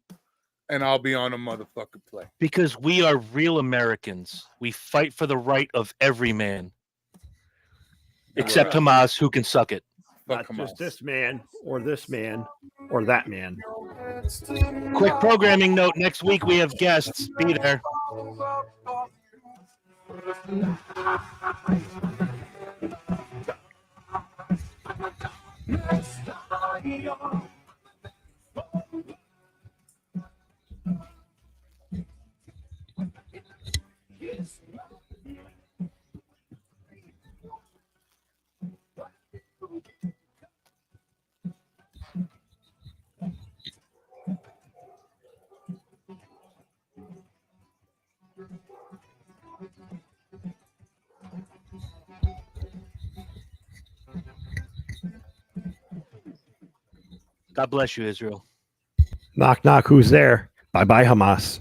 and I'll be on a motherfucking plane. Because we are real Americans. We fight for the right of every man. Except Hamas, who can suck it. Not just this man or that man. Quick programming note. Next week we have guests. Be there. God bless you, Israel. Knock, knock. Who's there? Bye-bye, Hamas.